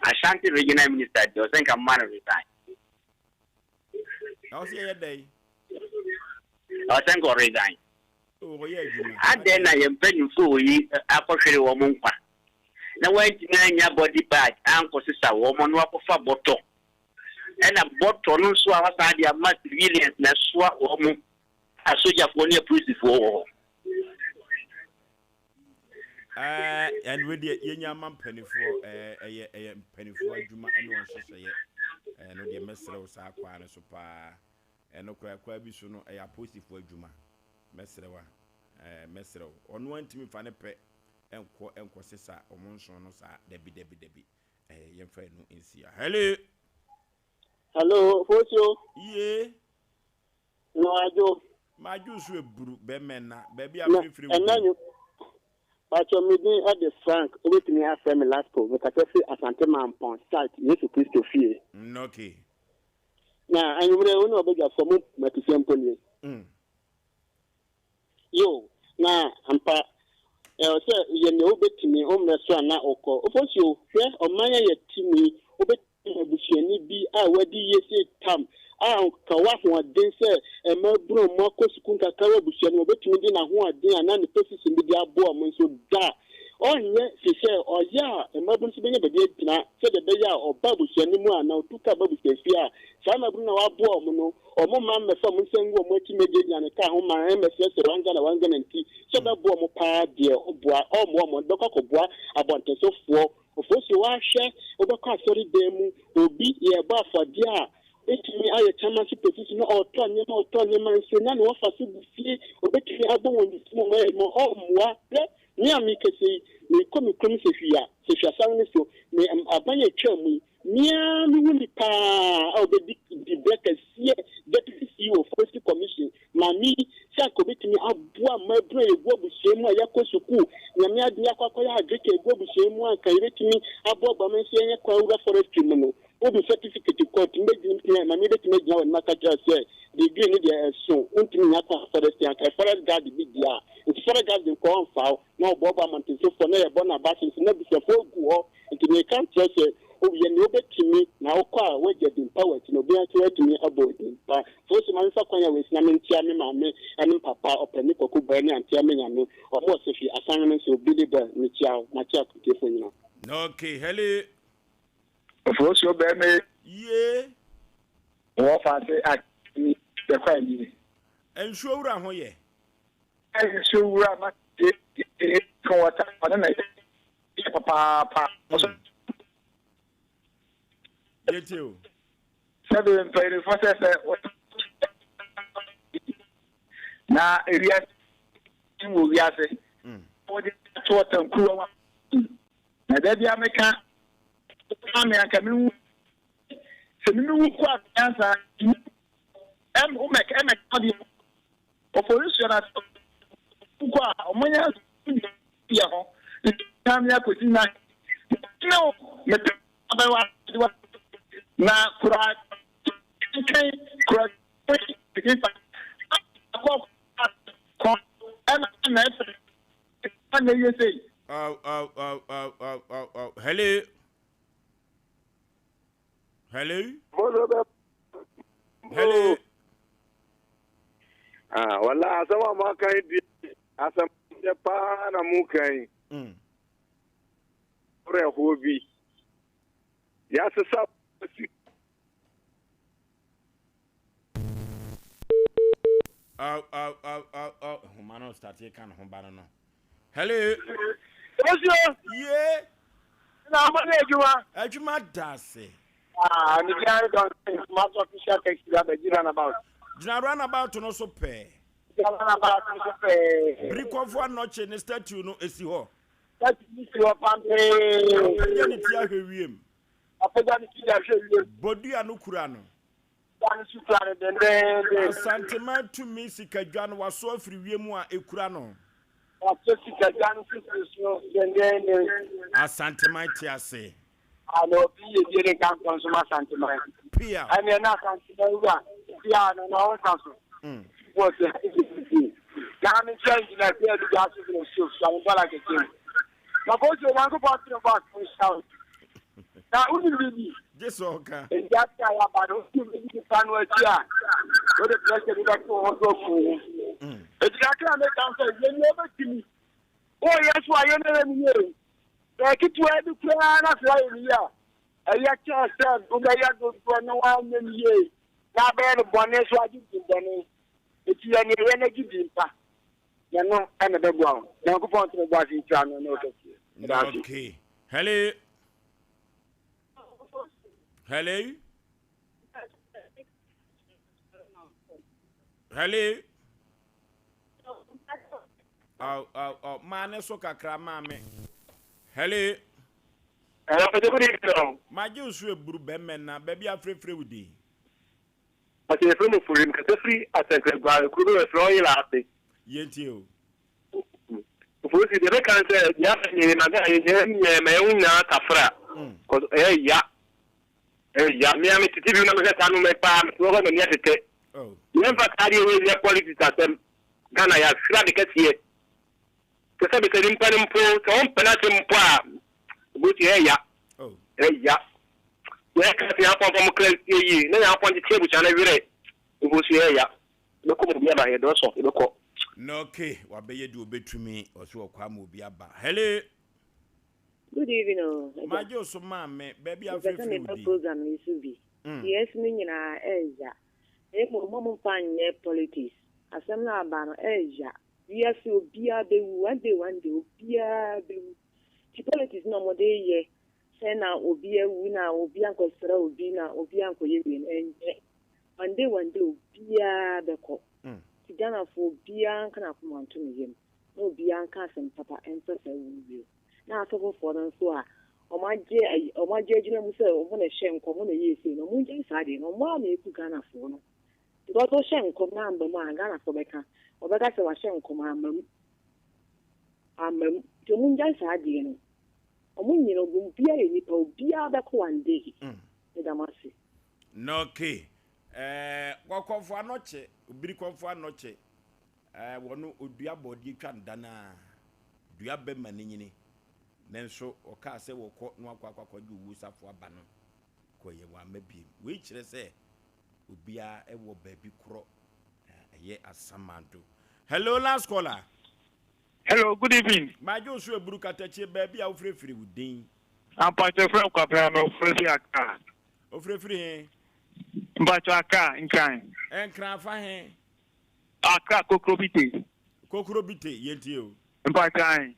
Ashanti regional minister, you think I'm man of the time. I'll see a day. I think I'll resign. Oh, yeah, and then I am paying for you, a woman. Now, wait, your body bag, Uncle Sister, woman, walk for bottle. And a bottle, so I was idea much millions, and swap woman, a soldier for near prison for. And with the young man penny for a penny for Juma and one say, and the messer was our quite super, and no quite be soon a positive for Juma. Messer, on one to me find a pet and quasissa or monsonos are Debbie, a young friend in Sia. Hello, Oforisuo. Yeah. No, I do. My juice will brew, baby, I'm free. And then you. But your meeting at the Frank, with me as family last call, but I say Asante Mpe site, yes, to Christo fear. Okay. Now, I will know about your form, but to simple. Yo, now, I'm part. You know, bet me home restaurant now, or call. Oforisuo, here, or my team, obey me, be I where the yes, tam. Kawafu den say e ma bro mo kosukun kakara busia no betumi de na ho ade ana ne pesi bi de abo am so da onye se oya e ma bro so benya bede tina se de beya oba busia ni mu ana otuka ba busia fia sa na bro na wa abo am no omo ma me fa mu sengu omo ti meje nya ne ka ho ma e mese se wanga na nti so ba bo omo pa de oboa omo dokọ boa abonte so fo Oforisuo wa hwe obekọ asori dem obi ye ba afode a etimi aye chairmanship position no otonyema nse na no faso bufie obetimi abo won mo omwa ni amikese ni komi sefia san so ni abanye twamu nia mi wuni pa obedi di breakfast deputy CEO forestry commission mami sa ko betimi aboa mabro egwo busiemu ayakosuku nyame ade akwa ya agrike egwo busiemu aka betimi aboa bamansi enye kwa ura forestry no obi certificate court mbeji na mi betimi gya won makata say degree ni dey so untimi nyaka forestry aka forest guard bi dia it's forest guard ko on fa na oboba mountain so for na e bona basin na bi se fo gu ho ntimi kan say obi ni obetimi na okwa waje din power ti no bi an to etimi about din pa so se man fa kwanya we sina mentia me mame ani papa opani koku ba ni antia me nyame o mo se fi asan no so bi de ba ni tia na tia kutefo nyina. Okay, hello. Oforisuo be me. Yeah. Wo fa se akini de kwa ni. Ensuo wura ho ye. Ensuo wura ma de ko wata na papa. Yetio. Seven players for na area mu wiase. Odi to tanku wa. Na da bia meka ame aka mi se mi wu kwa ansa o mek odi Oforisuo na kwa omonya ya ho tam ya kwesi na no me abawa na kura kai kura begin pa ko na na you say hello wala asama ma kai di asam pa na mu kai ore hobi ya se sa humano start here kan ho bana no hello Oforisuo yeah na ma na ejuma dase ni can don smart official taxi that be about run about no so pe brikofo anoche ne statue no esi ho that is your pampe ya ni ti ahwewiem apega ni ti ahwewiem bodu anu kura no dan su plan den sentiment to me sika dwan waso afiri wiem a ekura no Asante Maitiase. I know be a can consume Asante Mai. Pia. I mean, not Asante Pia, no council. What's the I'm in change in that the gas is in shoes, so I'm like a king. Now, go to one about the south. Now, who will be? Just okay. And that guy about who will be the fan was here. What a pleasure to go for. It's not going to make answer. You never see me. Oh, yes, why you never knew. Like it to every plan of life here. A lecture said, who may have to go no one in ye. Now, bear the bonnet, so I did the it's any energy deeper. You know, and the ground. Now go on to the was in China. Okay. Hello. Hello. Hello. Oh, man, so kakra mame. Hello. Hello, my juice will brew bemena, baby, I'm free with thee. But if you for him, because free at a could have thrown laughing. Yet you. If you the can say, yes, my own Tafra. Because, me, I'm to give you another time, my palm, over the net. Oh, never carry away their qualities at them. Ghana, I have scrapped here. Because I'm telling Panampo, Tom Panatum, which, oh, yeah. Where can I have from Clay? No, I want the table channel every day. It was here. Look over here by a dozen. no, okay, what be you do between me or so come will be about. Hello, Good evening. my Joseph, mamma, baby, I'm free with thee. Program is to be. Yes, meaning Asia. Mom pan politics. Asem na ban Asia. Yes, you be a one day, be a politics no more day ye. Sena obi a winner, obi uncle Sra, obi na, obi uncle Yewin, and one day, be a beko. Tigana for Bian can have one to me. No Bian cousin, Papa, and Papa will. Now, so for them, so my judgment himself, when a shame come on a year, no moon inside, no more me to Ghana for no. Because o shame come now, but my Ghana for Becca, or Becca, so I shame come on. To moon inside, you know. Omun you know, be a nipple, be a back one day. Damasi. No, okay. Walk off for a noche, be come for a noche. One would be a body can dana. Do you have been manini? Then so, or can't say, well, caught no quack you was up for a banner. Quay one maybe, which they say would be a baby crow. Ye as some man do. Hello, last caller. Hello, good evening. My Joshua Brukatache, baby, I'll free with Dean. I'm part of Caprano, Freddie Aka. Oh, free, But Aka in kind. and Crafa, Aka Cokrobiti. Cokrobite, yet you. But I.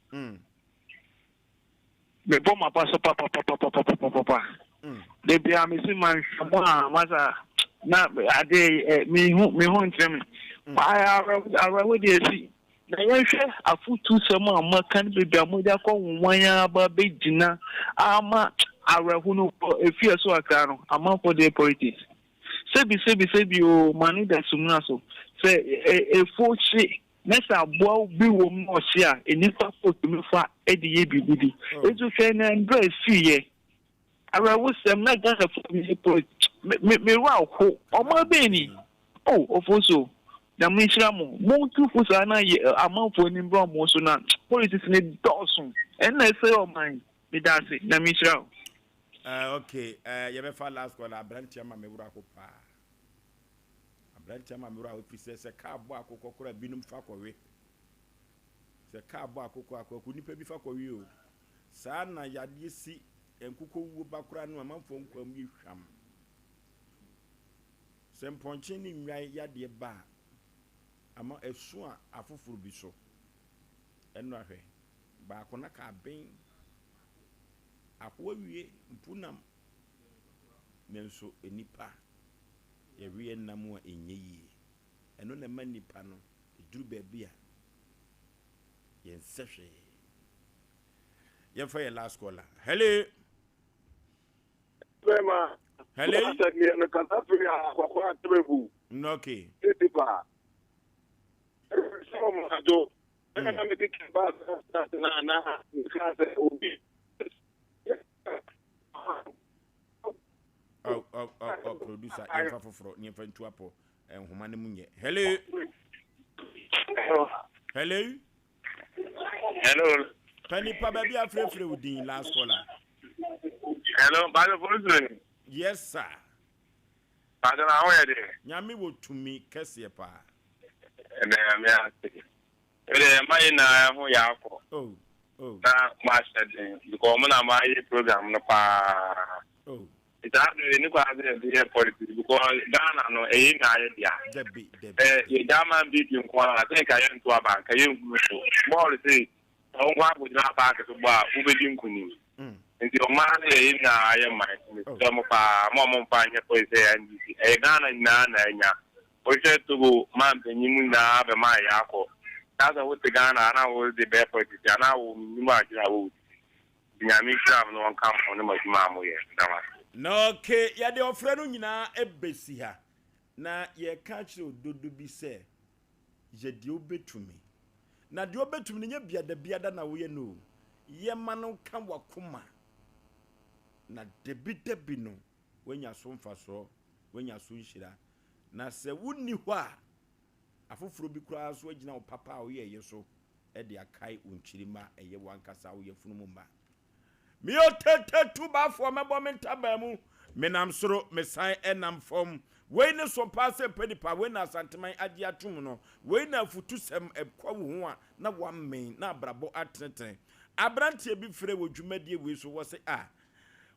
The bomber pass papa. They be a missing man, Mother. Not a day, me home. I already see. Na yɛhwɛ afutu sɛm a makan bebi amoda kɔ nwanya aba bɛgyina ama awerɛho no efie so aka no amanfo de politics sebi o manu da sumna so sɛ efo hye na sɛ aboa bi wɔ mu ɔhye a enipa fotumi fa de yɛ bibidi etu hwɛ na ndra fie awerɛho sɛm na gasa fo mi politics me wa ko ɔmo bɛni Oforisuo na mwishiramu muntu fusana amanfo ni mbra mo so na politics ni dawson and na say o man me dance na mwishiramu okay you be fa last call abrantia ma me wura ko pa abrantia ma me wura office se ka bo akoko kora binum fa kowe se ka bo akoko nipa bi fa kowe o saa na yade si enkuko wu bakora no amanfo nkwam yi hwam se mponche ni nwai yade ba ama esu a afoforo bi so eno ahwe ba akona ka ben akwawie mpunam menso enipa ye wie nam a enye yi eno na ma nipa no eduru ba bia ye nsehwe ye fa ye last caller hello Prema hello na Katafria kwa tebebu okay etipa so I'm thinking about that now. Producer, I'm for near to Apple and Humani Munye. Hello. Hello. Hello. Penny Baby, I'm free with the last caller. Hello, by the voice. Yes, sir. I don't know how it is. Yami would to me, Cassiapa. And I'm asking. Oh. Master, the common Amai program. Oh. It's happening in politics because Ghana no idea. The German beat you. I think I am to a bank. I am more to say, oh, what would not back to bar, who will you kunu? And your man, I am my some of our mom pine for and a Ghana in Nana. We said to go, man, and you have a my apple. That's what the Ghana and I will the bear politics, and I will imagine I would. The Amisha no one come on the Mamma. No, okay, ya de ofrenu nyina ebesi ha. Na ye catch dodo bi se. Je de obetumi. Na de obetumi nya biada na wo ye no. Ye ma no kan wakoma. Na debi no. Wenya so mfaso, wenya so nhira. Na se wonni ho a afoforo bi kura so agina wo papa wo ye so e de akai unchirima eye wankasa wo ye funu mba. Mi o tete tuba for me bo mentabamu menam soro mesan enam fom we ne so pass Mpe Nipa we na santeman ade atum no we na futu sem ekwa wo ho a na wamen na brabo atenten abrante bi frɛ wo dwumadie we so wo se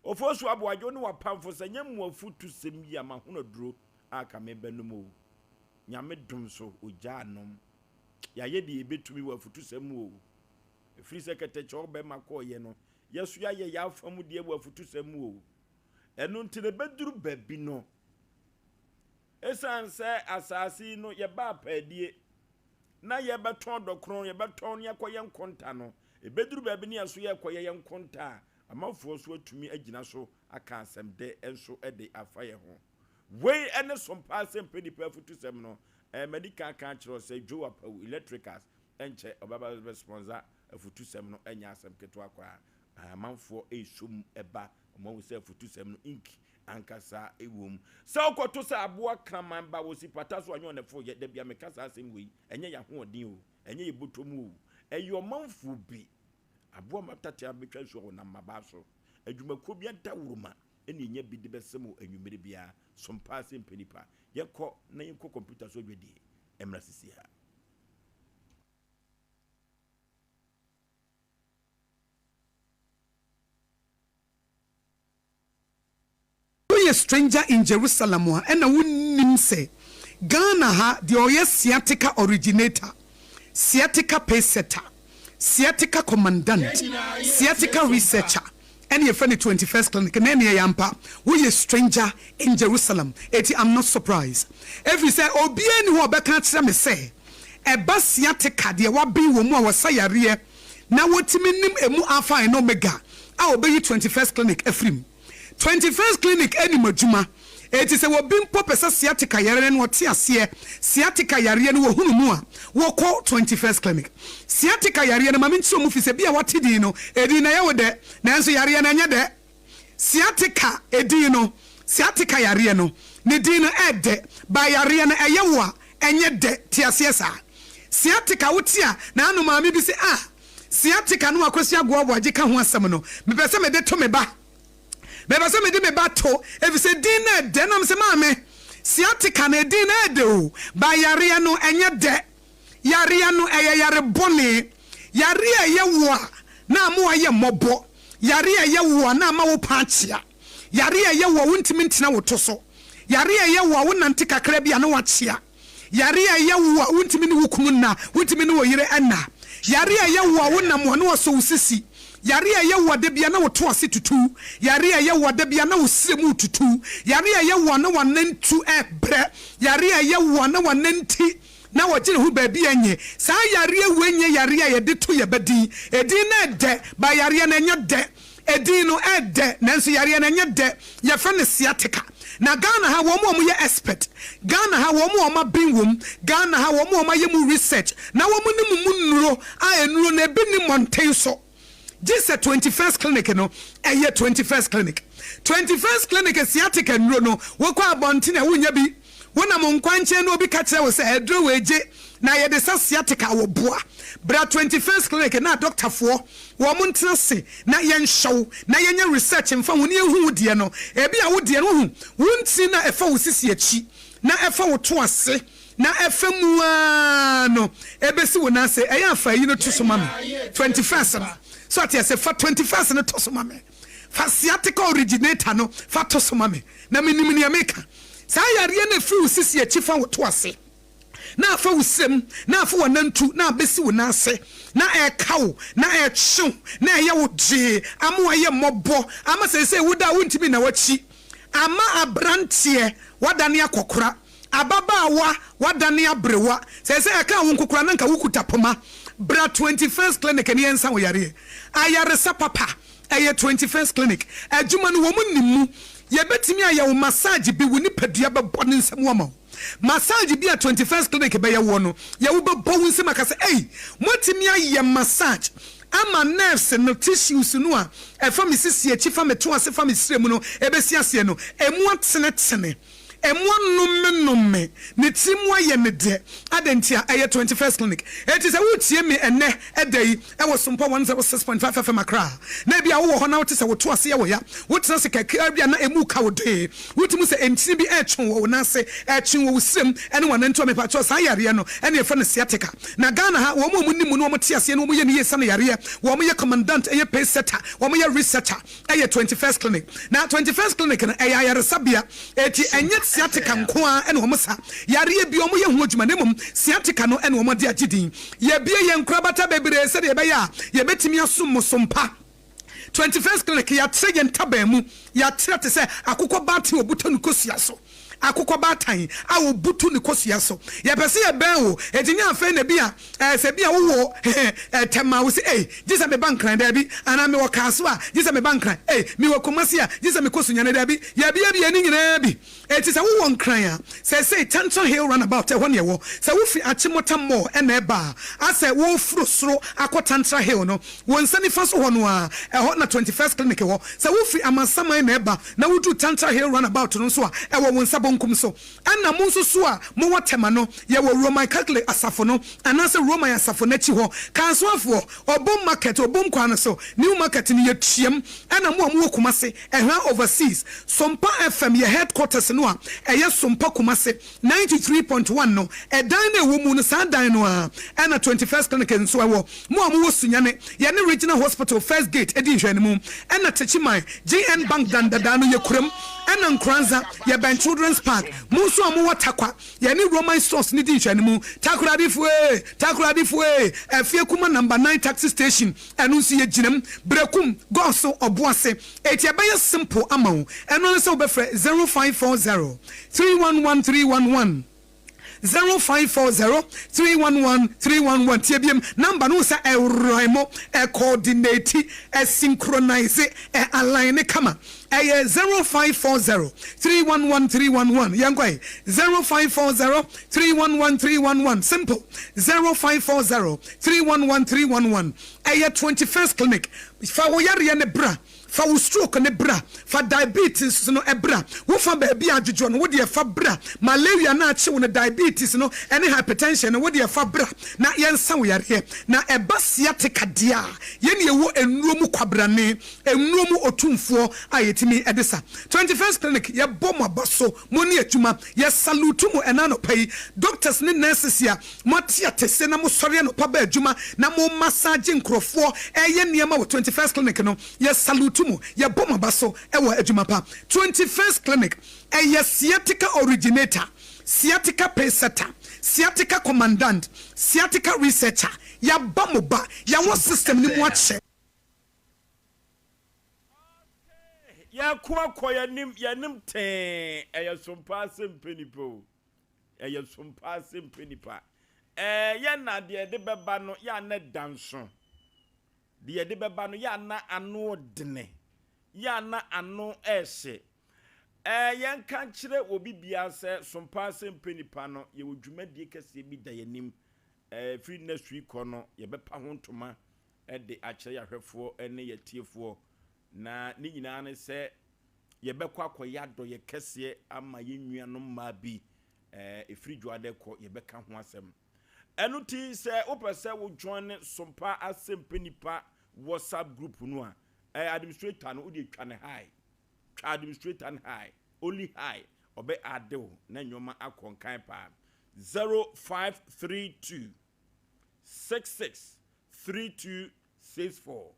Oforisuo Aboagye no wapamfo se nyam afutu sem yi ama ho no duro aka me benum o nyame dum so ogya anom ya ye de ebetumi wa futu sem o free secretary chobe makoye no yesu ya ye ya famu de wa futu sem o enu ntine beduru babi no esan se asasi no ye ba padie na ye beton dokron ye beton ye koye nkonta no ebeduru babi ne aso ye koye ye nkonta amafo so atumi agina so aka asem de enso ede afaye ho we ene Sompa Mpe Nipa futu sem no medical kan kiro say Joe electricals enche obaba sponsor futu sem no enya asem keto akwa amanfo esum eba omo se futu sem no ink ankasa ewom se okoto se aboa kraman ba wosi pata so anyo ne fo ye da bia mekasa asem we enye ya ho odin o enye ye botomu o eyo manfo bi aboa matata abetwa so na maba so adwumako bia dawuruma ene nya bi de besem anwumere bia Sompa Mpe Nipa yeko na yeko computer so dwedi emra sisi ha. A stranger in Jerusalem and a wouldn't say Ghana ha the oya sciatica originator, sciatica pay setter, sciatica commandant, sciatica researcher, and your friendly 21st clinic and any yampa we a stranger in Jerusalem. I'm not surprised. Every say obien who obeka me say e ba sciatica de wa bi wo mu a wasayare na wotimi nim emu alpha and omega a obey 21st clinic efrim 21st clinic any majuma it is a wobimpo pesa sciatica yare no te ase sciatica yare no wo hunu mu a wo call 21st clinic sciatica yare no maminti omu fi se bia watidi no edi na yawo de nanso yare na nya de sciatica edi no sciatica yare no ne di no ede ba yare na eyewo a enye de te ase sa sciatica wotia na anu maami bi se sciatica no akosi Aboagye ka ho asem no me pese me de to me ba Beba se me di me bato if se din na de na se maame sciatica na din na de o ba yare no enye de yare no yare bone yare ye wo na mo aye mobo yare ye wo na ma wo paachia yare ye wo wontimi ntina wo to so yare ye wo wo nante kakra bia na wo chia yare ye wo wontimi ni wukum na wontimi ni wo yire enna yare ye wo wo na mo na wo so usisi yare ye wode bia na wo to ase tutu yare ye wode bia na wo sremu tutu yare ye wo na wanantu ebre yare ye wo na wananti na wo gire hu ba bia nye sa yare wenye yare ye de to ye badi edi na de ba yare na nya de edino ede nanso yare na nye de ye fa ne sciatica na Ghana ha wo mo ye expert Ghana ha wo mo bin wom Ghana ha wo mo ye mu research na wo mo ni mu nuro a enuro na ebi ni mountain so this 21st clinic no eye 21st clinic 21st clinic sciatica nuro no wo kwa abonti na wonya bi wona mo nkwanche no obi ka kire wo se edro weje na ye de sciatica wo boa bra 21st clinic na doctor fo wo mo ntase na ye nhyew na ye nya research mfa woni ehu de no ebi a wo de no hu wonti na efa wo sisi achi na efa wo to ase na efa mu no ebesi wo na se eya afa yi no to so mame 21st no so ati ase fa 21st no to so mame fa sciatica originator no fa to so mame na minimini ameka sa yare na fi wo sisi achi fa wo to ase na afa usem na afa wanantu na abesi wo nase na ekawo na echu na eye wo je amo aye mobo ama sese woda wontimi na wachi ama abrantie wadane akokora ababaawa wadane abrewa sese eka wo nkokora na nka wukuta poma bra 21st clinic ne yensa wo yare ayare sapapa eye 21st clinic adwuma no wo munnimu ye betimi aye wo massage bi wo ni padua bebo ne nsam wo ma massage bi a 21st clinic be ye wo no ye wo bebo wo nsam aka se motimi aye massage ama nerves no tissues no a efa me sisi achi fa me to ase fa me siremu no ebesi ase no emu atene numme ne timu aye me de adentia aye 21st clinic it is a wutie me ene edai e wo Sompa 106.5 FM akra na bia wo ho na wote se wo to ase ye wo ya wotena se kakra bia na emu ka wo de wotimu se entini bi etwen wo na se etwen wo sirem ene wona nto me pa cho sa yare no ene ye fa ne sciatica na Ghana ha wo mo nimu no mo te ase no mo ye ne ye sa ne yare wo mo ye commandant eye pay setter wo mo ye researcher aye 21st clinic na 21st clinic na aye yare sabia eti enye sciatica nkoa ene wo sa yare bi omo ye hu adwuma ne mum sciatica no ene wo de agidin ye bie ye nkrabata bebre se de be ya ye betimi asom Sompa 21st clinic ya trege ntabamu ya trete se akukọ bati obuto nukosia so akukọ batan a obutu nukosia so ye pese ye ben wo etinya afa na bia se bia wo tema wo se jisa me bankran da bi ana me wo kaso a jisa me bankran me wo komasi a jisa me kosunya na da bi ye bia ni nyina bi eti se wo nkran a se Tanton Hill runabout ho ne wo se wo fi achimota mo na eba ase wo furo soro akotantra hill no wo nsani fa so ho no a ho na 21st clinic wo se wo fi amansama na eba na wo du Tanton Hill runabout no so a wo wonsa bonkum so ana mo so so a mo watema no ye wo Roman Catholic asafo no anase Roman asafo na chi ho kansoafo obom market obom kwan so new market ni ye twiem ana mo kumase ehwa overseas Sompa FM ye headquarters no a eye Sompa kumase 93.1 no edan na wo mu no sa dan no a ana 21st clinic nso wo mo wo sunyane ye ne regional hospital first gate edi hwani mu ana techiman GN bank dandada no ye kuram ana nkranza ye ben children's park muso amu watakwa ye ni Roman stores ni di hwani mu takuradifue afie kuma number 9 taxi station enu nsi ye ginam brekum goso oboase etia be simple amount enu nso be frɛ 0540 311311 0540 311311 tiebiem number no sa roimo coordinate synchronize align kama 0540 311311 yangwai 0540 311311 simple 0540 311311 21st clinic fa wo yare ne bra fa wo stroke ne bra fa diabetes no ebra wo fa ba bia adwodwo no wo de fa bra malaria na ache wo ne diabetes no ene hypertension no wo de fa bra na yensa wo yare na eba sciatica dia ye ne wo enuomu kwabrane enuomu otumfo ayetimi edesa 21st clinic ye bom abaso mo ne atuma ye salute mo enano pai doctors ne nurses ya motia tese na mo sori no pa ba adwuma na mo massage nkrofo eye niema wo 21st clinic no ye salute mo ye bom abaso ewo adwuma pa 21st clinic eye sciatica originator sciatica pacesetter sciatica commandant sciatica researcher ya bamoba ya wo system ni mo ache ya kwa yanim te Sompa Asem Mpe Nipa Sompa Asem Mpe Nipa ya na de beba no ya na danso de beba no ya na ano dene ya na ano ehye yen kan kire obi bia se Sompa Asem Mpe Nipa no ye wodwumadie kese bi da yanim free next week no ye bepa ho ntoma de akire yahwefo ene yetiefo na ni nyina ne se ye bekwa akoya do ye kese ama ye nuanom ma bi free dwade ko ye beka ho asem enu ti se opese wo join Sompa Asem Mpe Nipa WhatsApp group no a administrator no odi twa ne high administrator and high only high obe adeo na nyoma akonkan pa 0532 66 3264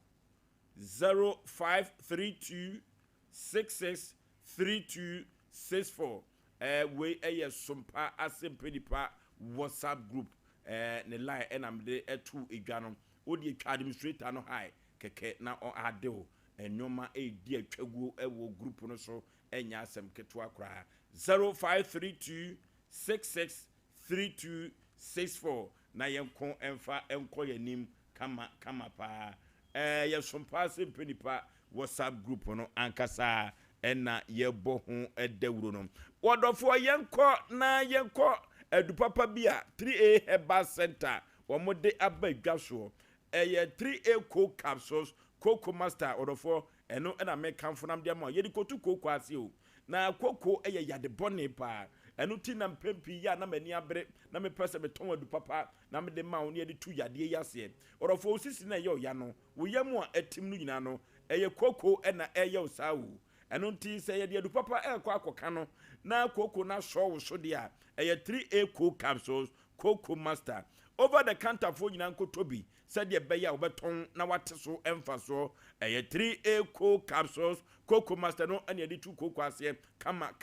0532 66 3264 we Sompa Asem Mpe Nipa WhatsApp group ne line enamde etu edwanom odi twa administrator no high keke na o adeo enyoma di atwaguo ewo group no so enya asem ketwa kra 0532 66 3264 na yenko emfa enko yanim kama pa ye Sompa Asem Mpe Nipa WhatsApp group no ankasa ena yebo ho edawuro no wodofo yenko edupapa bia 3A Herbal Center womode abadwaso 3A cold capsules Cocoa Master odofo eno na me kanfo nam dia ma ye di kotu cocoa ase o na cocoa yade bone pa eno ti na mpempi ya na mani abre na me pese me ton adu papa na me de ma wo ne de tu yade yase odofo osisi na ye ya no wo yam a atim no nyina no cocoa na ye osawu eno ti se ye de adu papa akoka no na cocoa na so wo so de a 3A cold capsules Cocoa Master over the counter for nyina nkotobi said ye beya obeton na wate so emfa so 3A cold capsules Cocoa Master no ane di tu cocoa ase kama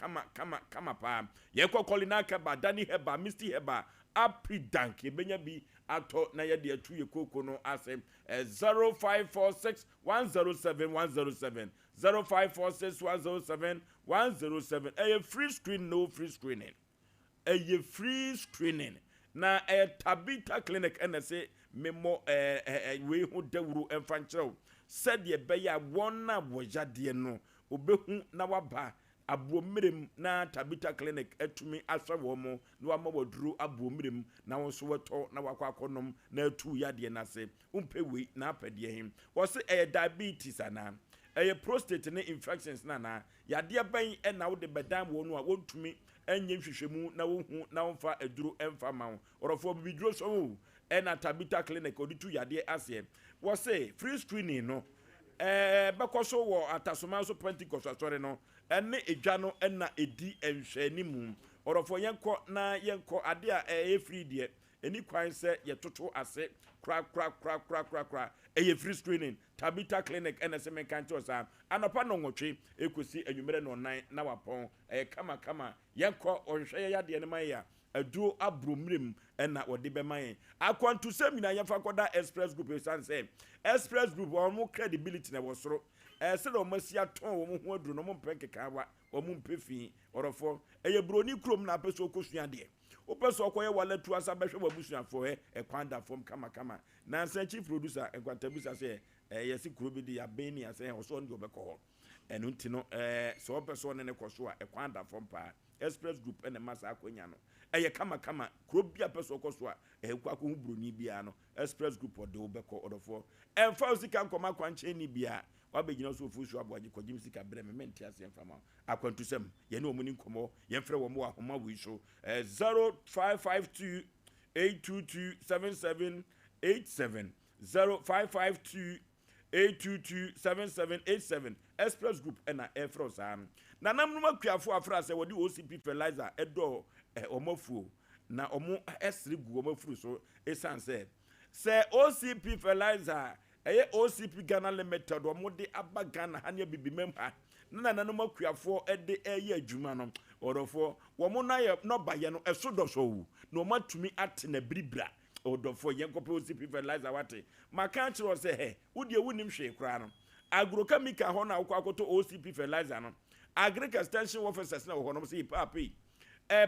pa ye kokolina ka ba dani heba misty heba apridank ye benya bi ato na ye de atu ye cocoa no ase 0546 107 107 0546 107 107 free screen no free screening free screening na Tabita Clinic and say memo we hu dawuru emfankyerɛw said ye beya wona wojade no obehu na waba abuomirem na Tabita Clinic etumi aswa wo mo na wama waduru abuomirem na wonso weto na wakwakonom na atu yade na se umpewi na apede him wo se diabetes ana prostate ne infections na yade ban na wo de bedam wo no a wontumi enye hwehwemu na wo hu na wonfa eduru emfa ma orofo biduro so na Tabita Clinic oditu yade ase wo say free screening no bekoso wo atasoma so Pentecost asore no ene edwa no na edi enhwanimu orofo yenko ade a free de eni kwan se yetoto ase kra free screening Tabita Clinic ene se menkanto sa anopa no nwotwe ekosi anwumere no nan na wapon kama yenko onhwe ya de ne man ya aduo abromrem na wode be man akwantu semina yefa koda express group say express group on credibility na wosoro se do masia ton wo ho aduro no mo mpekeka wa wo mo mpefi orofo broni krom na peso okosua de opeso okoye walatu asa behwe wabusuafo kwanda fom kama na nsa chief producer enkwatabusa say yesi kuro bi de ya beni ase oso ndi obekọ enu ntino so opeso ne koso a kwanda fom pa express group ene masa akonya no kama kuro bi apeso okoso a kwa ko broni bia no express group ode obekọ odofo emfa osika nkoma kwanche ni bia wabegina so Oforisuo Aboagye kogim sika breme menti ase emfama akwantusem ye ne omuni nkomo ye mfre wo mo ahoma wi so 0552 822 7787 0552 822-7787 Express Group ena Efros na namnuma kwiafo afra se wodi OCP fertilizer edo omofuo na omo esri gu omofuo so esanse se OCP fertilizer OCP Ghana Limited omo de aba Ghana hanya bibimem ha na nanuma kwiafo ede adwuma no orofo womo na ye no baye no esodoso wu no matumi ate na bribra odofo yenkope OCP fertilizer wate maka chiro se he wudi ewunim hwe kra no agrochemical ho na akoto OCP fertilizer no agriculture extension officers na ho no se papi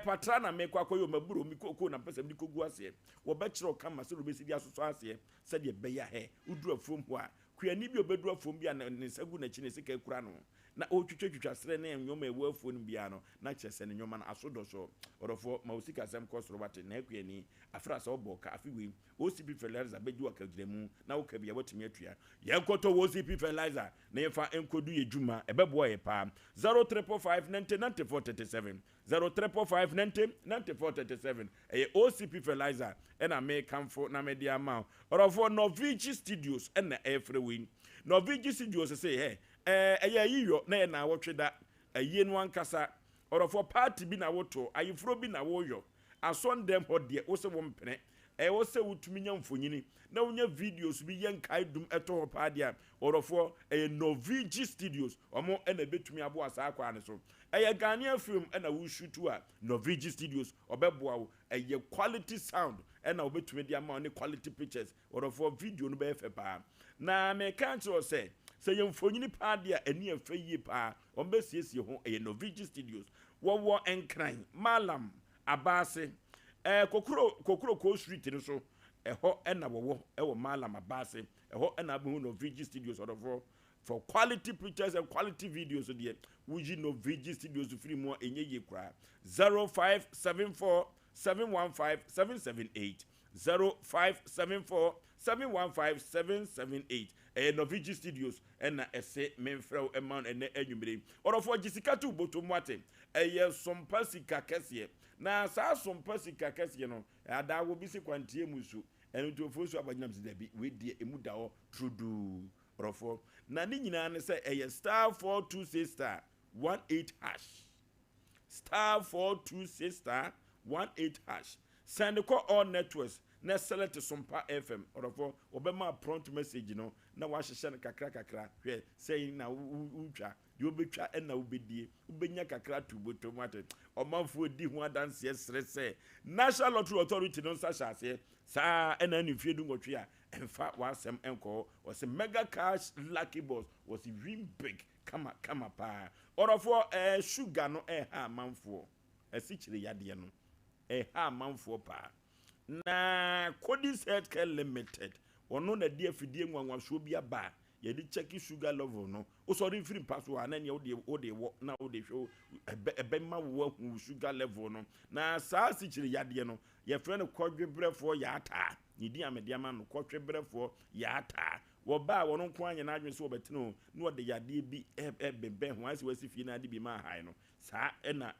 patra na mekwa koyo maburo mikoko na pesa mdikogu ase wo be chiro kama se robesi dia soso ase se de beya he uduru afom ho a kuani bi obedru afom bia ne nsagu na chi ne sika kura no na o twetwetwa sere ne nyoma ewu afo no bia no na kyese ne nyoma no asodo so orofo ma osika sem kosoro bate na kuani afra so boka afiwe OCP fertilizer bedu akagiremu na wo kabia watimi atua ye koto OCP fertilizer na yefa enkodu ye djuma ebebo ye pa 0345909437 0345909437 OCP fertilizer ena me kamfo na media ma orofo Novigi Studios ena everywhere Novigi Studios say hey yiyo na na wotweda aye no ankasa orofo party bi na woto ayifro bi na woyo asondem hodie wo se wo mpene wo se wutumi nya mfonyini na wonya videos bi yenkai dum eto ho padia orofo Novigi Studios omo ena betumi abo asa akwa ne so Ghanaian film ena wo shootu a Novigi Studios obeboa wo quality sound ena obetumi dia ma ne quality pictures orofo video no be fe pa na me kan so say yemfonyini padia eni afa yie pa ombesiesie ho Novigi Studios wo enkran malam abase kokro ko street no so ho ena wo malam abase ho ena bu Novigi Studios for quality pictures and quality videos so there wuji Novigi Studios free mo enye ye kra 0574 715 778 0574 715 778 Novigi Studios ena ese menfrel eman ene enwumire orofo gisika tu botom wate sompa sika kese na sa sompa sika kese no ada wo bisi kwantie musu enu to fosu abanyam sidabi we die emuda ho trudu orofo na ni nyina ne se star 426 star 18 hash star 426 star 18 hash send call all networks na select Sompa FM orofo obema prompt message no na wa hyehye kakra hwe say na utwa de obetwa na ubedie ubenya kakra tu botomate omanfo di ho adanse esre say National Lottery Authority no sa hyase sa na nfie du ngotwe a emfa wasem enko was mega cash lucky boss was win big kama pa orofo sugar no ha manfo asichire yade no ha manfo pa na Codis Healthcare Limited ono na die afidie nwanwaso bi aba ye di check sugar level no o so ri free pass wa na ne o de wo na o de hwo ebe ma wo hu sugar level no na saa sichiri yade no ye friend kodwebrefo ya ata ni di amede ama no kodwebrefo ya ata wo ba wo no nko anya na adwen so obetino no o de yade bi ebebe ho asi wasi fi na de bi ma hai no saa na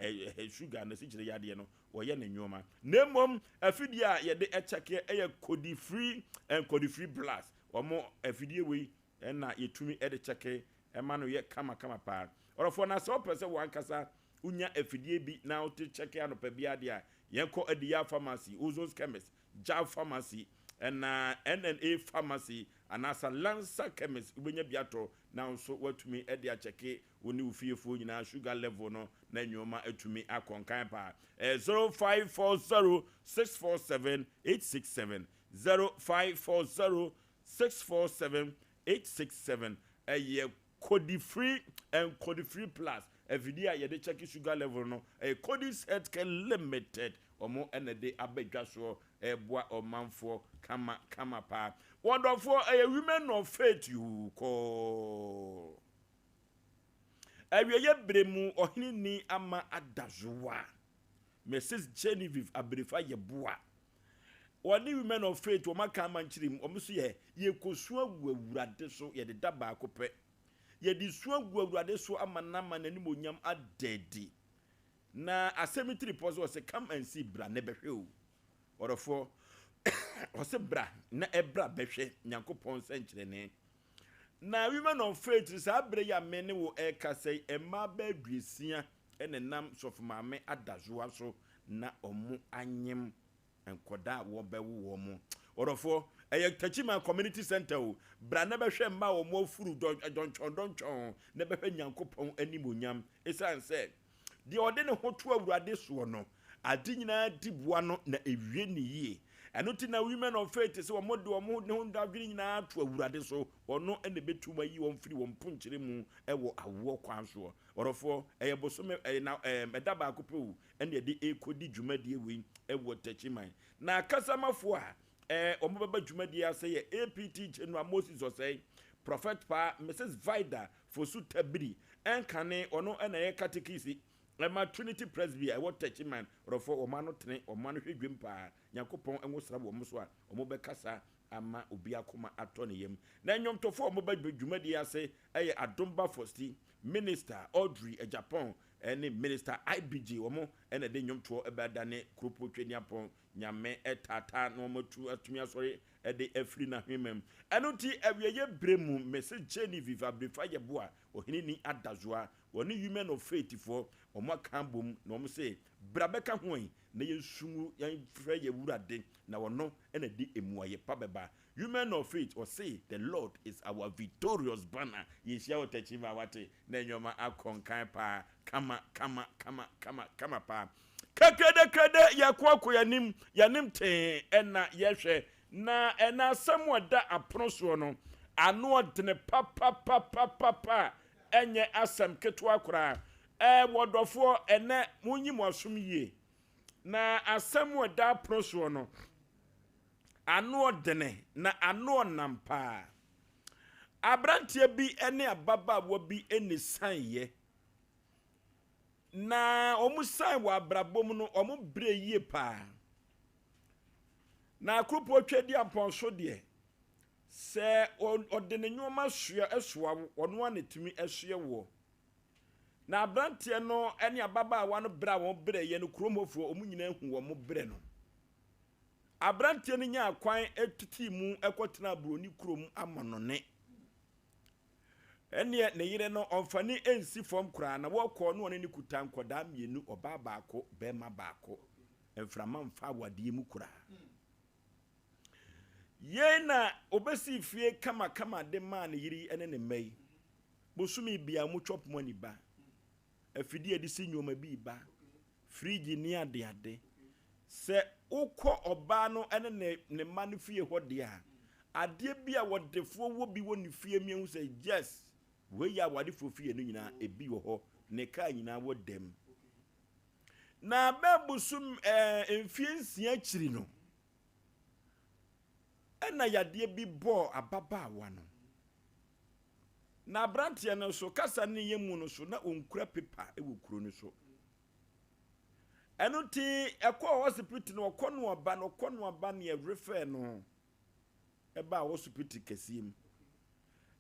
sugar na sichiri yade no oye ne nyoma nemom afidie a ye de echeke Codi free and Codi free blast omo afidie we na yetumi de cheke ema no ye kama pa orofo na so pese wankasa unya afidie bi na o te cheke anopa bia de a yenko Adia Pharmacy Ozon's Chemist Jaw Pharmacy na NNA Pharmacy anasa Lancer Chemist ubenya biato na so watumi de cheke woni ufiefo nyina sugar level no na nyoma atumi akonkan pa 0540 647 867 0540 647 867 Codi free and Codi free plus video ye de check sugar level no Codis Healthcare Limited omo enede abedwa so boa omanfo kama pa wonderful women of faith you call ye bremu ohini ni ama adazoa Mrs. Genevieve abrefa ye boa woni women of faith o maka manchirim omso ye kosu agwawurade so ye de daba akopɛ ye di su agwawurade so amanama nanim onyam adedi na Asem Mpe Nipa was say come and see bra ne behwe o orofo o se bra na ebra behwe nyankopɔn senkyere ne na women of faith sa bre ya mene wo eka say emma ba duesia ene nam sofomame adazoa so na omu anyem enkoda wo bewu wo mu orofo Tachima Community Center o bra na behwe mma wo mo furu donchon na behwe nyankopɔn animonyam esan say di ode ne hoto awurade so no ade nyina dibua no na ewie ne yie eno ti na women of faith se wo mode wo mo ne ho ndadwene nyina to awurade so ono ene betuma yi won firi won punkyere mu ewo awo kwan so orofo bosome na medaba akopewu ene de ekodi dwumade ewi ewo Tachiman na kasamafo a omo baba dwumade ase ye APT General Moses Osei prophet pa Mrs. Vida Fosu Tabiri enkane ono ena ye katekisi ema Trinity Presby I want touch man rofo omano tene omano hwedwem pa Yakopon enwo sra wo so a omo bekasa ama obi akoma atone yem na nyomtofo omo ba dwumadi ase eye Adomba Fosti Minister Audrey Japan ene Minister IBG omo ene de nyomto ebadane kropo tweniapon nyame etata no motu atumi asori ede afri na hwemem eno ti awieye bremu message Jenny Viva Brefa yeboa ohini ni adazoa woni women of faith for omo kambom na omo say brabeka hoin na yensumu yan frɛ ye wurade na wono ene di emuaye pabeba women of faith or say the Lord is our victorious banner yeshia otachima wate na nyoma akonkan pa kama pa kakede yakwa yanim te ena yehwe na ena samoda aproso no ano odene pa enye asem ketwa kura wodofo ene munyim asum yie na asem oda aproso no ano odene na ano nampa abrantie bi ene ababa wo bi eni sanye na omusan wa brabom no omu bre yie pa na akrupo twedi aponso de se odene nyoma sua esoa ono anetumi esue wo na abrantie no ene ababa wa no bra won bre ye no kromofo omu nyina hu wo mo bre no abrantie no nya akwan etuti mu ekotena broni krom amonone ene ne yire no onfani ensi fom kura na wokọ no ne kuta nkoda mienu oba baako bema baako enframa mfa wade mu kura ye na obesi fie kama de man yiri ene ne mai bosumi bia mu chop money ba afidi edi si nyoma bi ba friji ni ade se ukọ oba no ene ne man fie hode a ade bia wodefo wo bi woni fie mienu say yes we ya wadi fofie no nyina ebi wo ho ne ka nyina wo dem na babusum emfiensia chiri no ena yade bi bo ababa wano na brantie no so kasa ne yemu no so na onkura pepa ewo kuro no so eno ti ekọ hospital no kono aba ne refer no eba hospital kesim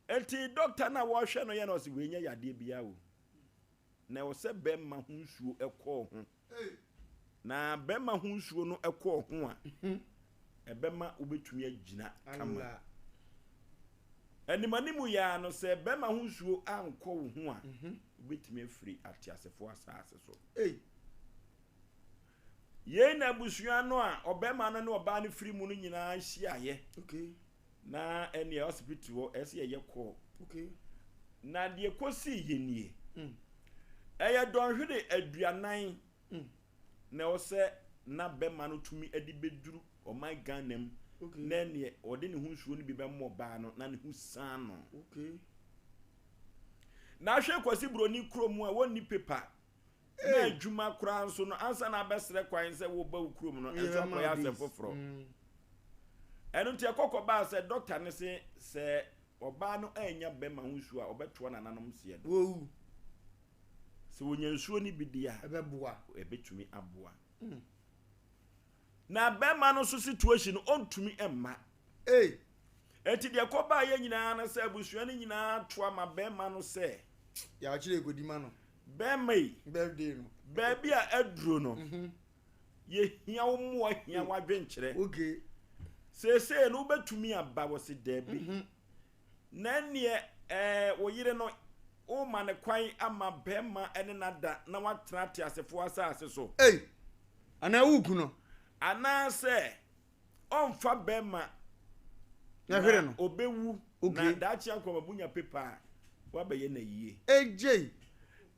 enti doctor na wo hwe no ye no se we nya yade bia wo na wo se bemma hunsuo ekọ ho na bemma hunsuo no ekọ ho a ebemma obetumi agina kama animanimu ya no se bemma hunsuo ankọ wo ho a obetumi afiri atiasefo asase so ye na busua no a obemma no ne oba ne firi mu no nyina hyiaye na ene hospital wo ese ye call na de kosi yenie eye don hwede aduanan na o se na bema no tumi adi beduru o my ganem na ne ode ne hunsuo no bi be mo ba no na ne husan no na hwe kosi broni kromu a woni paper na adwuma kura nso no ansa na abesre kwan se wo ba ukrom no enso ko ya se foforo enu tie kokoba se doctor ne se oba no anya bema hunsuo a obeto na nanom se do wo se wonya nsuo ni bidia ebeboa ebetumi aboa na bema no so situation ontumi emma enti de koba ye nyina na se abusua ni nyina to ama bema no se ya chire godima no bema yi birthday no baby a aduro no ye hia wo mo hia wadwenkyere se no betumi aba wo se dabi na ne wo yire no o ma ne kwan ama bema ene nada na watrate asefo asase so ana wuku no ana se onfa bema na hwere no obewu na dachi akoma bunya pepa wa be ye na yie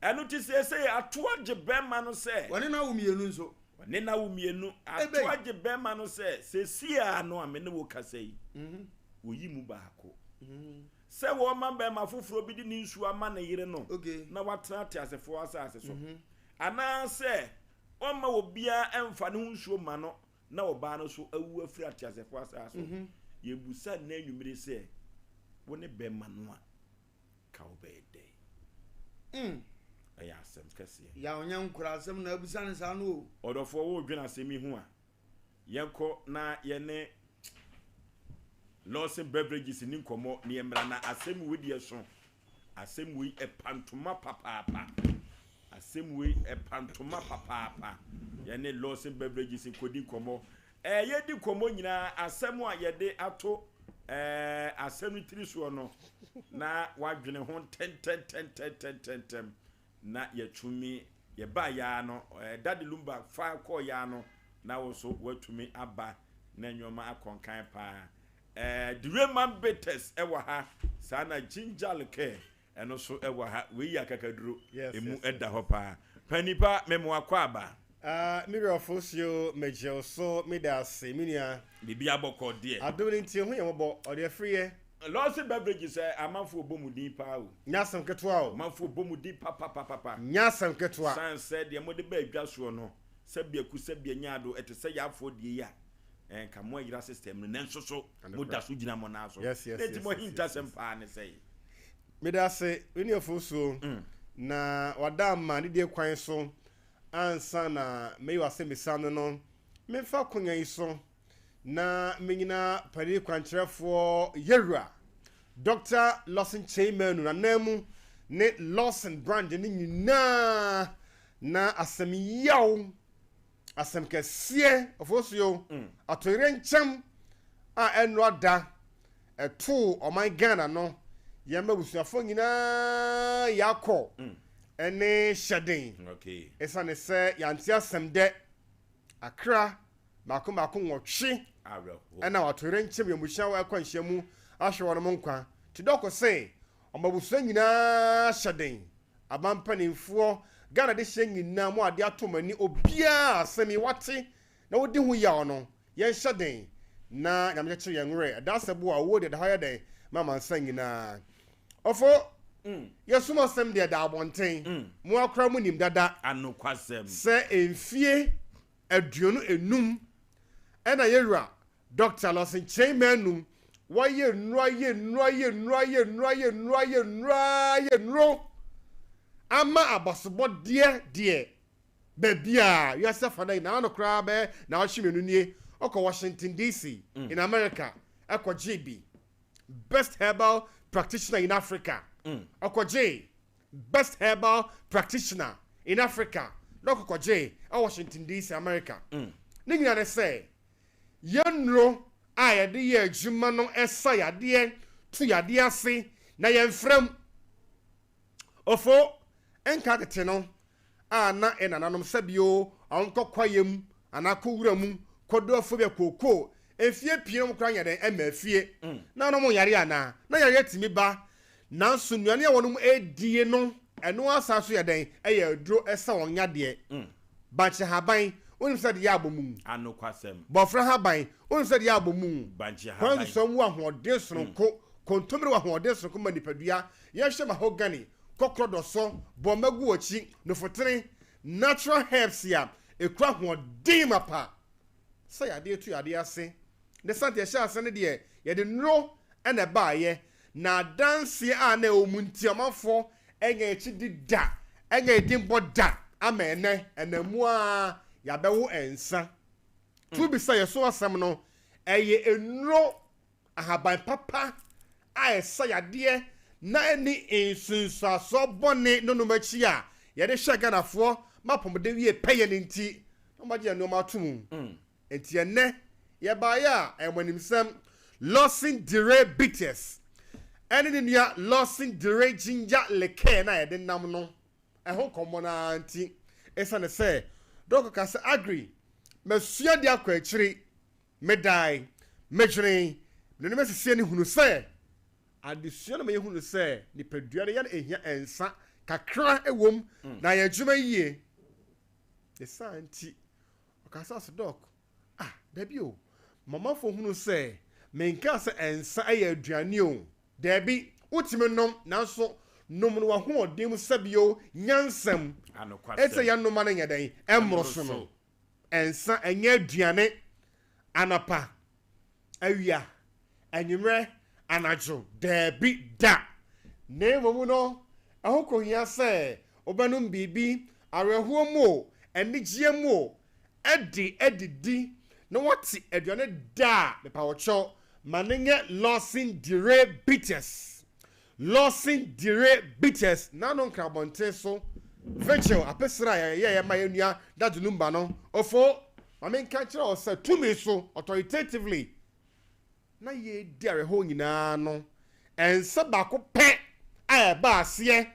enu ti se atoaje bema no se woni na wumienu nso ne na wumienu atoaje bema no se sia no amene wo kasai oyi mu baako se wo ma bema foforo bi di ni nsu ama na yire no na watrate asefo asase so ana se o ma obia emfa ne nsuo ma no na oba no so awu afiri ate asefo asase so ye busa na anwumire se wone be manwa ka obede aya asem kase ya onya nkura asem na abusa ne sa no odofo wo dwena asemi hu a yenko na yene Lawson beverages ni nkomo ni emra na asem we die so asem we epantoma papa asem we epantoma papa yene Lawson beverages nkodi nkomo yedi nkomo nyina asem a yede ato asem tiri so no na wadwene ho 10 na yatumi ye ba ya no Daddy Lumba fa call ya no na wo so watumi aba na nyoma akonkan pa the Rayman Betes ewa ha sana ginger care eno so ewa ha we ya kakaduro emu eda ho pa panipa memo akwa aba Yaw Oforisuo meje so me da se minia bibi aboko de adoni ntie hu ye mo ode free Lawson beverages amanfo obomudin pa o nyasam ketwa o amanfo obomudin papa nyasam ketwa san said de mo de ba adwaso no sabia ku sabia nyaado etese yafo de ya ka mo yira system no nenso so mo da so gina mo na so eti mo hinta sempa ne sei me da se Yaw Oforisuo na wadama ne de kwan so ansa na me wase misano no me fa konya iso na menyina pari kwantrefo yewura Dr. Lawson Chairman na nemu ne Lawson brand ni nyina na Asem Yaw Asem kese Oforisuo atoyire ncham a eno ada eto oman Ghana no yamba busuafo nyina yakọ ene shadin esa ne se yanti asem de Accra mako nwotwe ena watoyire ncham yamusha wa akwanhyiamu ahwe wono nkwa tidoko se omabusu nyina shadin abampanimfo Ghana de hye nyina mo ade atomani obia asemi wate na wodi hu ya no ye shadin na nyamche yenwre da sebo a wo de haya de mama nsan nyina ofo yesuma sem de da abonten mo akra mu nim dada anokwasem se enfie aduonu enum ena yewura Dr. Lawson Chairman waye nro ama abasobo de bebia yourself na no kra be na ohimenu nie oko Washington DC in America eko GB best herbal practitioner in Africa oko J best herbal practitioner in Africa oko J Washington DC America ningina ne say yenro ayade ye adwuma no esa yade tu yade ase na yemfram ofo enka tete no na enananom sabio onkokwayem anakowuramu kodo afo be koko efie piem kra nyade emafie na no mo yare ana na yare timi ba na so nuane wonum edie no eno asaso yeden eye aduro esa wonyade banche haban onim said ya abomu anokwasem bofra haban onim said ya abomu banche haban kwan so mu ahode sonko kontomre wa ahode sonko manipadua ye hye mahogany kokrodo so bomagu ochi no fotere natural herbs ya ekura ahode mapa say ade tu ade ase de sante ye sha ase ne de ye de nro ena baaye na dance a na omunti amafo enye echi dida enye edimbo da amene enamu a ya bewo ensa tu bi say so asem no eye enro ahaban papa a esa yade na eni insunsaso bone nonomachi a ye de hye Ganafo mapomde wie peye ne nti no magye no matum enti ene ye baaya enwanimsem Lawson Dire bitters ene ne nua Lawson Dire ginger leke na ye de nam no eho komona nti esa ne se doko kase agree mesua de akwa akiri medai mejrin ne mesesie ne hunu se adesua na me hunu se ni padua ya ehia ensa kakra ewom na ya djuma yie esa anti okasa so dok dabi o mama fo hunu se menka se ensa aye aduane o dabi utime nom nanso nom no ho odem sabio nyansam ese ya nom na nyadan emroso no ensa enye aduane anapa awia anwumre anajo debi da ne mo no ahoko hia se obanum bibi arehuo mo enigye mo edidi no what aduane da me pa wo cho manenye losing dire bitters nanon krabonte so venture apesra ya mayenua dadunumba no ofo mamen ka kire o se tumi so authoritatively na ye diare ho nyina no ense ba ko pe a ba ase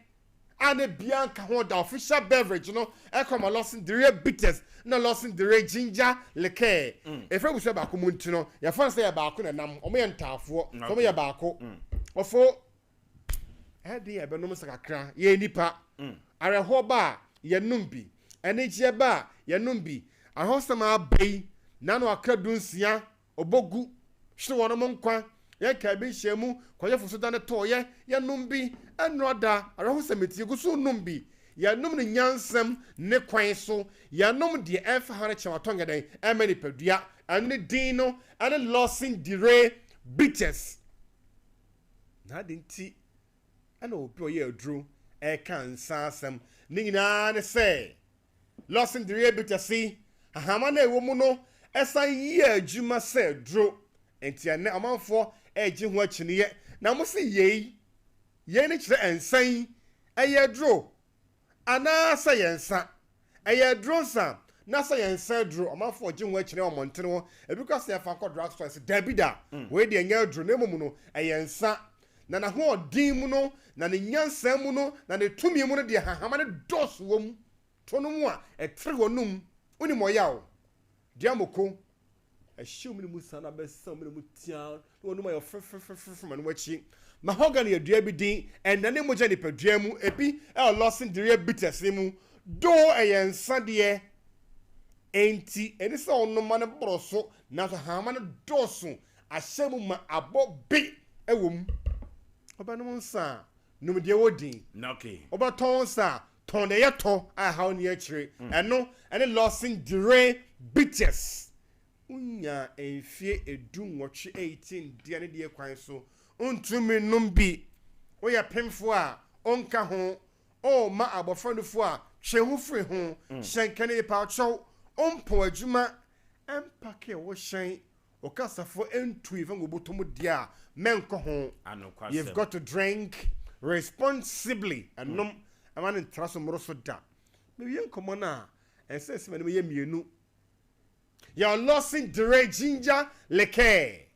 ane bianca ho da official beverage no e come losing dire bitters na losing dire ginger liqueur e fe bu se ba ko munti no ya fa se ya ba ko na nam o me ntafo so me ya ba ko ofo e de ya be no sakakra ye nipa areho ba ye numbi enigye ba ye numbi ahosama bei na no akadunsia obogu hwe wono monkwa ye ka bi hyemu kwaye fuso da ne toye ye numbi enroda arehosameti gusu numbi ya num ne nyansam ne kwan so ya num de efa hare chewatongeden emani padua ane dino ane losing dire bitters na dinti ana obi oye adru e kan sansam ni nyina ne se losing dire bitters ahama na ewo mu no esan yi adwuma se dro enti ane amanfo eji ho akiniye na mo se ye ne kire ensan eye dro ana sa yensa eye dro sa na sa yensa dro amanfo eji ho akine o montene ho because ya fa ko drug store se dabida we de enya dro na mu no eyensa na ho odin mu no na ne nyansa mu no na ne tumi mu no de hahama ne dos wo mu to no mu a etre wonum oni moyawo diamoko ehim ni musana besam ni mutia wonu ma yo frefrefrefref man wachi mahogany adua bi din enane moja ni padua mu ebi losing the bitters mu do eyensa de enti eni se onoma ne broso na so hama ne doso ahyemu ma abobi ewom obanum nsa num de wodin okay obaton sa ton de yeto a haw ni akire eno ene losing the bitters unya enfie edun woche 18 dia ne die kwan so untumi numbi oya pemfo a onka ho o ma abofandufo a hwe ho firi ho hyenkane pa chow ompo adwuma empake wo hyen okasafo entu even gobotom dia menko ho you've got to drink responsibly anom amane traso moroso da me yen komona ense me ye mienu you're losing dire ginger liqueur.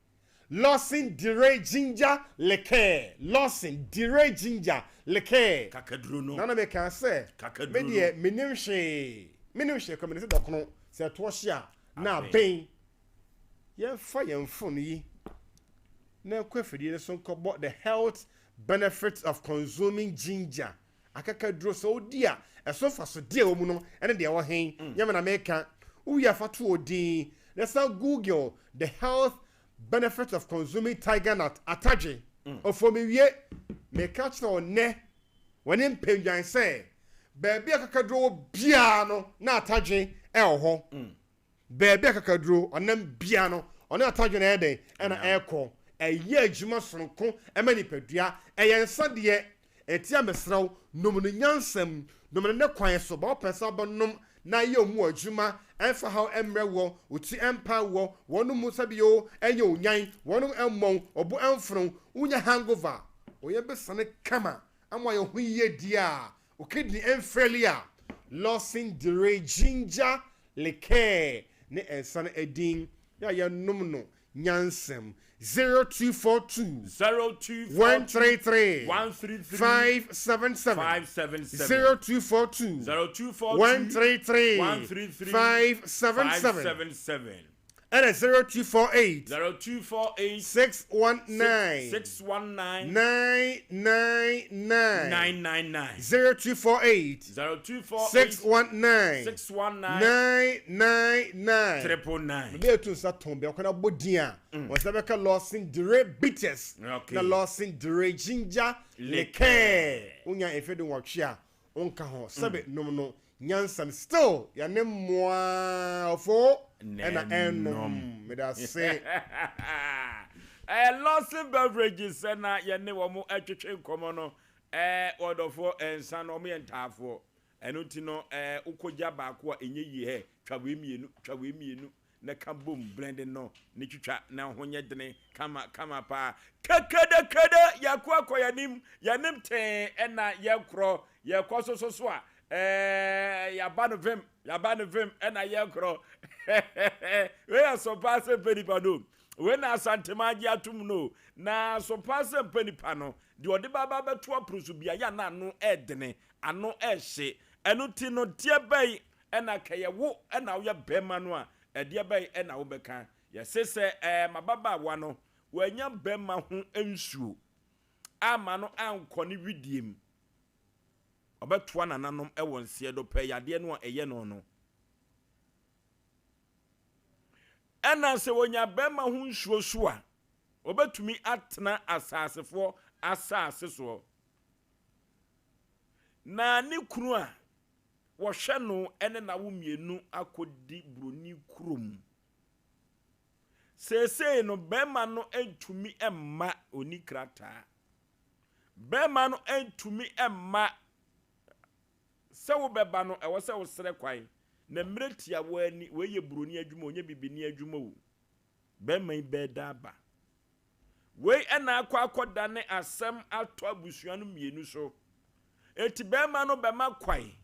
Losing dire ginger liqueur. Losing dire ginger liqueur. Kakadruno. Nana me can say. Kakadruno. Me minimshe community dokono se toshia na ben. Ye fa ye mfon yi. Na kwafidi ne so nkobo the health benefits of consuming ginger. Akakadro so dia eso fa so dia wo mu no ene de wo hen. Ye me na me kan Uya fatu odi. Let's now Google the health benefits of consuming tiger nut ataje. Ofomi wie me catch no ne. When in penjan say, baby akakadro bia no na ataje e ho. Baby akakadro onam bia no ona ataje na eden e na eko. Eye adwuma sonko e mani padua e yensa de etia mesraw nom no nyansam nom ne kwan so ba opesa bonom na ye omu adwuma enfa how emre wo uti empa wo wonu musabio enye onyan wonu emmon obu emfron unya hangover oye besane kama amwa ye huye dia o kidney emfailure losing the ginger liqueur ne ensane edin ya ye num no nyansem 0242 133 577 0242 133 577 and 0248 619 999 0248 619 999 be to saton be okona bodia wasabeka losing dire bitters na losing dire ginger liqueur unya efedu watwe a onka ho sabe no nyansam still ya ne moa ofo ena enom me da say Lawson beverages na ye ne wo mo atwetwe nkomo no odofo ensa no me ntafo eno ti no ukogya baako a enye yi he twa we mienu na kabom blending no ne twitwa na honye dene kama pa kakada yakwa yanim ten na yakro yekososo a yabano vim na yakro we Sompa Asem Mpe Nipa no we na asantemaji atum no na Sompa Asem Mpe Nipa no de ode baba beto aprosu bia ya na ano edene ano ehye eno ti no tie bai na kayewo na wo ye bema no a edie bai na wo beka ye sese mababa wa no wanya bema ho ensuo ama no anko ne widiem obeto nananom ewo nse do pe yade no eye no ena se wonya bema ho nsuo so a obetumi atena asasefo asase so na ni kunu a wo hwe no ene na wo mienu akodi broni kurom sese no bema no entumi emma oni krata bema no entumi emma se wo beba no ewo se wo sere kwan na mretia wo ani we ye broni adwuma onye bibini adwuma wo bema ibeda ba we ena akoda ne asem ato abusua no mienu so eti bema no bema kwai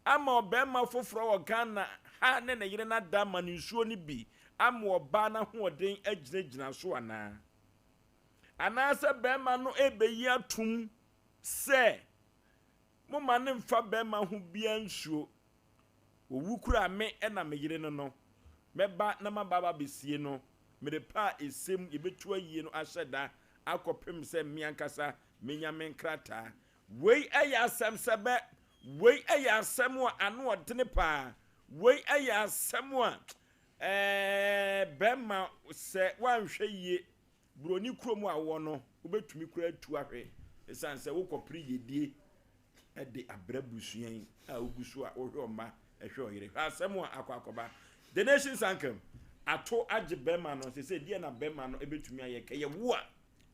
ama obema foforo wo Ghana ha ne yire na dama ne nsuo ni bi ama oba na hoden agina so ana se bema no ebeyi atum se mo mane mfa bema ho bia nsuo owukura me na me yire no meba na mababa besie no mere pa esem yebetu ayie no ahyeda akopem se miankasa menya menkrata wei aya asem sebe wei aya asem a ano odene pa wei aya asem a bema se wanhwe yie broni krom a wo no obetumi kura tu ahwe esanse wo kopri yedie de abrabusuan a ogusu a ohwe oma ehwe oyire asem a akwakoba the nations anthem ato age bema no se die na bema no ebetumi aye keye wo a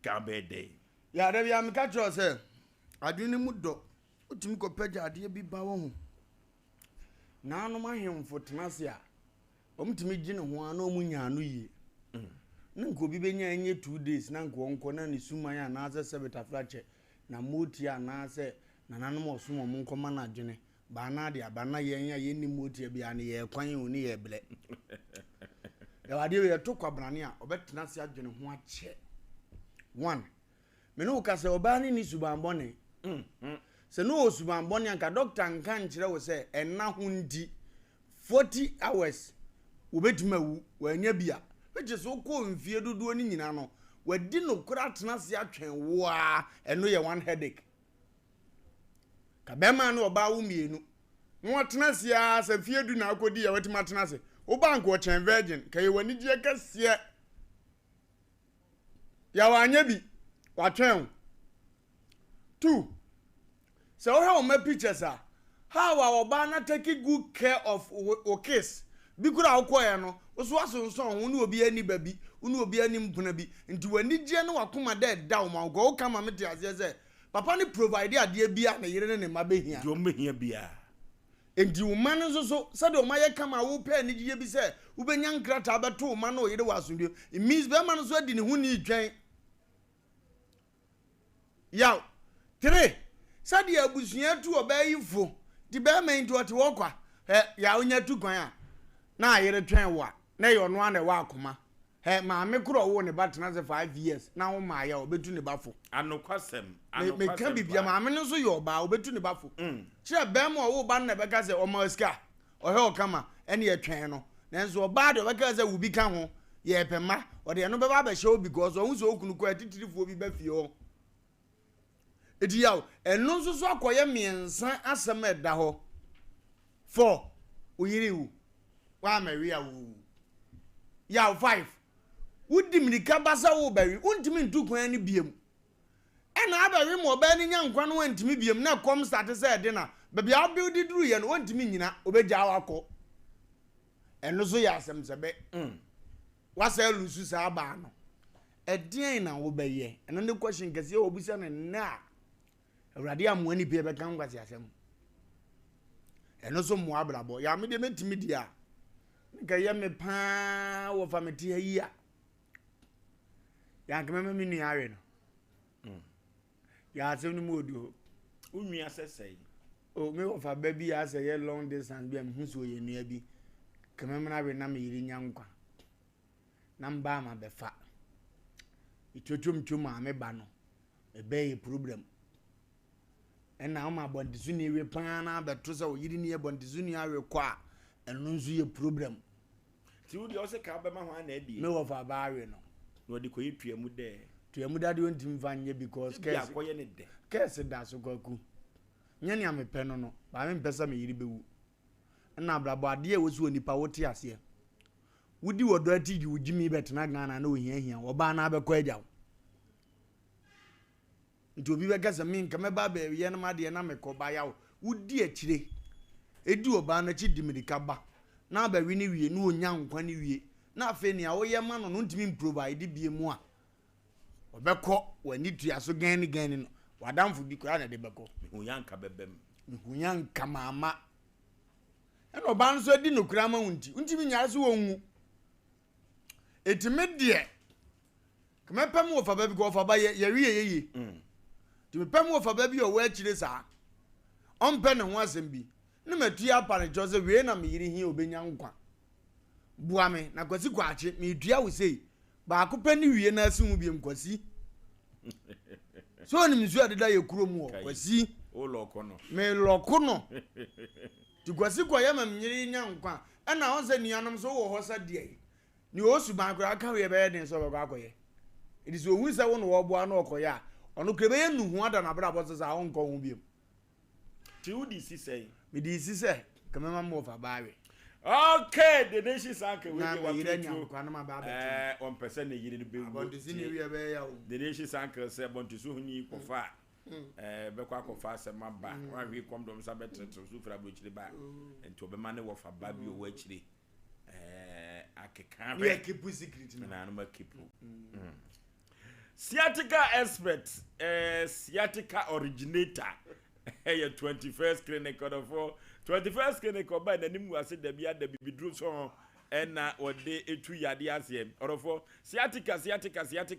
ka bede ya da bia meka tro se adwene mu do otumi kopagya ade bi ba wo ho na no mahemfo tenase a omtumi gine ho ana omunya no yie na nko bi benya enye 2 days na nko na ne suman ya na se betafrache na moti a na se na nanom osomo mo nkoma na adwene ba na de abana yenya yenni moti bia ne ye kwan oni ye ble ya wade we to kwabrane a obetena se adwene ho ache 1 me no ka se obani ni subambone se no subambone anka doctor nka nkire wo se enna ho ndi 40 hours obetuma wu wanya bia weje so ko mfie dodo ni nyina no wadi no kura tena se atwen wo a eno ye one headache ka bema no oba wo mienu no tena se a se fie du na akodi ya wetima tena se wo bank wo chen virgin kaye wani die kase ya wanya bi watwen 2 so how my pictures are how our bana take good care of o case bi kura akoye no so asonson ho ne obi ani babi ne obi ani mpuna bi nti wani die no wakoma da da o ma go kama me te ase se papa ni provide ade bia na yire ne mabehia do mehia bia enti wo man so se de o ma ye kama wo pe ni die bi se wo benya nkrata abeto o ma na o yire wasondio it means be man so adi ne hu ni dwen yaw 3 sadi abusuya tu obayifo di be men to te wokwa ya onya tu kwan a na ayere twen wa na ye ono ana wa akoma ma me kro wo ne batena ze 5 years na wo ma ya obetu ne bafo anokwasem me kan bibia ma me no so yo ba obetu ne bafo kire be ma wo ba na be ka ze o ma ska o he o kama ene ye twen no nanso o ba de be ka ze wo bi ka ho ye pema o de no be ba be show because o hu so okunu ko atitirifo bi ba fie o edi yaw eno nso so akoye miensan asem eda ho 4 oyiriwu wa maria wu yaw 5 wudi mirika basa wo bari untimi ntukwan ni biem ena abari mo ba ni nyankwa no wantimi biem na kom start say de na baby a build duru ye no wantimi nyina obeja awakọ eno so ya asem sebe wasa lusu sa ba no ɛdeɛn na wobɛyɛ ɛno ne question kɛseɛ wɔbusa no na awurade amoa nipa bɛka nkwasi asɛm ɛno so mmoa abrabɔ yɛ amede mɛtumi di a nka yɛ me paa wɔ fa mete ayi a yɛankama me nua awe no yɛ asɛm no mu ɔdi hɔ unua sɛsɛi o me wɔ fa ba bi a sɛ yɛ long distance bi a mehu so yɛ nua bi kama me na awe na me yiri nya nkwa na mba ma bɛfa itwotwom a me ba no ɛbɛyɛ problem ɛna ɔma abɔnteso ne ewe paa na bɛto sɛ oyiri ne abɔnteso ne awe kɔ a ɛno nso yɛ problem ti wo de ɔsɛ ka bɛma ho ana adie me wɔ fa ba awe no na ɔde kɔyɛ tuamu dɛ tuamu dade ɔntim fa nyɛ because kɛse akɔyɛ ne dɛ kɛse da so kwaku nyɛ ne amepɛ no ba me mpɛ sɛ me yiri bɛwu ɛna abrabɔ adeɛ wɔ so wɔ nipa wote aseɛ wodi wɔ dɔ ati di wogimi bɛtena Ghana na ohiahia wɔba na abɛkɔ agyaw nti obi bɛka sɛ me nka mɛba bɛyɛ no madeɛ na mekɔ ba yaw wodi akyire edi ɔbaa no akyi di mirika ba na abɛwe ne wie na onya nkwa ne wie na afei nea woyɛ ma no ntumi improvide bie mu a ɔbɛkɔ w'ani tua so gɛn no wadamfo bi koraa na de bɛkɔ mehunya nka bɛbɛm mehunya nka maama ɛna ɔbaa no so adi nokura ma wo ntimi nyaare so wɔnwu etime deɛ kemɛpɛ mu wɔ fa ba bi kɔ fa ba yɛwie yeye timi pɛ mu wɔ fa ba bi ɔwɔ akyire saa ɔmpɛ ne ho asɛm bi ne matua apane kyɛ sɛ wie na meyiri hia obɛnya nkwa bua me na kwasi kwaakye metua wo sei baako pɛ ne wie na asi hu biem kwasi so onim nsu adeda yɛ kurom wɔ kwasi o lɔkɔ no me lɔko no ti kwasi kɔ yɛ ma menyiri nya nkwa ɛna ɔn sɛ nuanom so wɔ hɔ sɛ deɛ ni osu ban kora aka we bɛyɛ den so bɛkɔ akɔyɛ it is owu sɛ wo no wɔboa na ɔkɔyɛ a ɔno kre bɛyɛ nuhu ada na bra bɔ sɛ ɔnkɔ ho biem ti wo di sisɛ me di sisɛ kama ma fa baawe okay the nation sanke we na wa yire nya nkwa na ma ba bɛ on person ne yire no be wo abɔntisi ne wie bɛyɛ ya wo the nation sanke sɛ bontiso huni kɔfa bɛkɔ akɔfa sɛ maba wa hwe kɔmdom sa bɛtrɛtrɛ so fira bɔkyire ba enti obɛma ne wɔ fa ba bi o akyire akeka we keep secret na no ma keep sciatica expert sciatica originator hey 21st clinic for 21st clinic oba na nimu ase da bia da bibidru so na ode etu yade ase orofo sciatica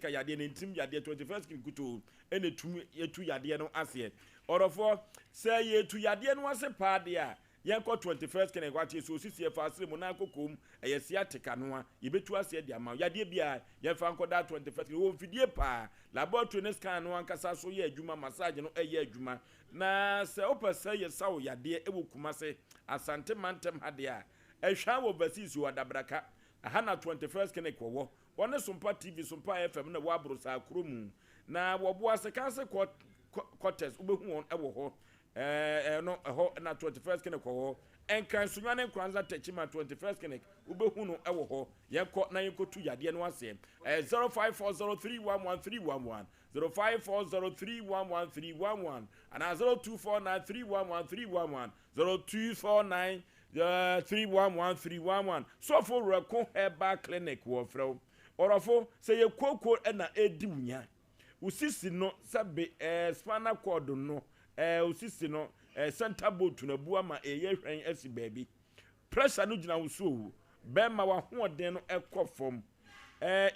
yade na intim yade 21st clinic kuto ene etu yade no ase orofo say etu yade no ase pa de a yenko 21st clinic kwache so sisi fa asire mu na kokom eye sciatica no a yebetu ase de ama yade bia yenfa nkoda 21st wo fidie pa laboratory ne scan no ankasa so ye adwuma massage no eye adwuma na se opese ye sawo yade ewokuma se asante mantem hade a ehwa wo basis wo adabraka aha na 21st clinic wo wone Sompa TV Sompa FM na wo abro sa kromu na wo bo ase kanse quarters ubehu won ewo ho no ho na 21st clinic wo enkan sunwane kranza techima 21st clinic ubehu no ewo ho yenko na yenko tu yade no ase 0540311311 0540311311 and 0249311311 0249311311 so for Reko Herbal Clinic wo frɛ orofo say ye koko na edi wunya usisi no sabe spinal cord no usisi no center bolt na bua ma eye hwen asi baabi pressure no gina wo so be ma wa hoɔden no ekɔ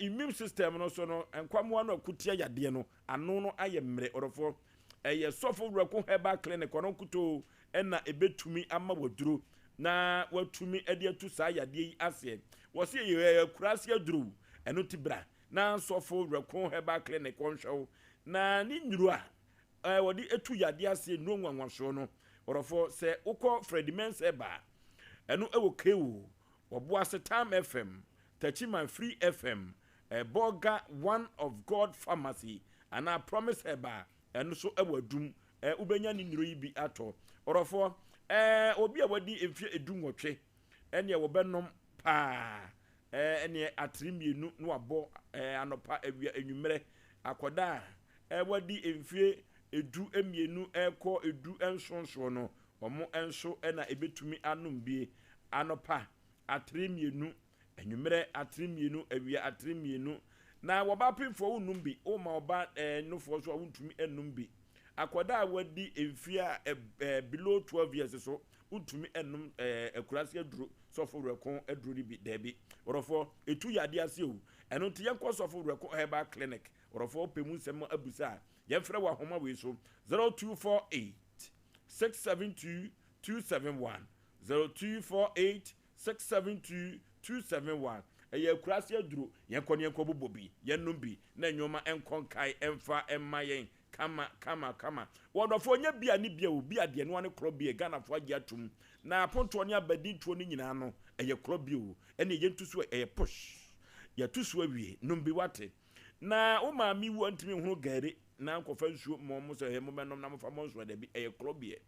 immune system no so no enkwamo no akutia yade no ano no aye mmere orofo eye sofo Reko Herbal Clinic ono kuto na ebetumi ama waduro na watumi ade atu saa yade yi ase wo se ye kurase aduro eno tibra na sofo Reko Herbal Clinic onhwew na ni nyuru a wodi etu yade ase no nwanwaso no orofo se ukọ Freddy Menseba eno ewo kewu obo ase Time FM Tachiman Free FM Boga One of God Pharmacy and I promise Heba and so ewadum ubenya ni nyiro yi bi ato orofo obi a wadi emfie edum wotwe ene wo benom pa ene atrimienu no abo anopa awia enwumere akoda wadi emfie edu emienu ekọ edu ensonso no omo enso na ebetumi anum bie anopa atrimienu enwumere atrimienu awia atrimienu na waba pemfo unum bi o ma oba no fo so untumi enum bi akoda wadi emfia below 12 years so untumi enum akurase aduro sofo rekon aduro ni bi debi orofo etu yade ase o eno nti yenko sofo rekon herbal clinic orofo pemu nsem abusa yemfre wa homa we so 0248 672 271 0248 672 271 eye kurase aduro yenko bobobi yenum bi na nyoma enkonkai emfa emmayen kama wodofo nya bia ni bia obi ade no ane kro bia Ghana fo agi atum na ponto ne abadi tuo ni nyina no eye kro bia o ene ye ntuso eye push ya tuso awie numbi wate na o ma mi wo ntimi hunu gari na nkofa nsuo mo so he mo menom na mo fa mo nsuo da bi eye kro bia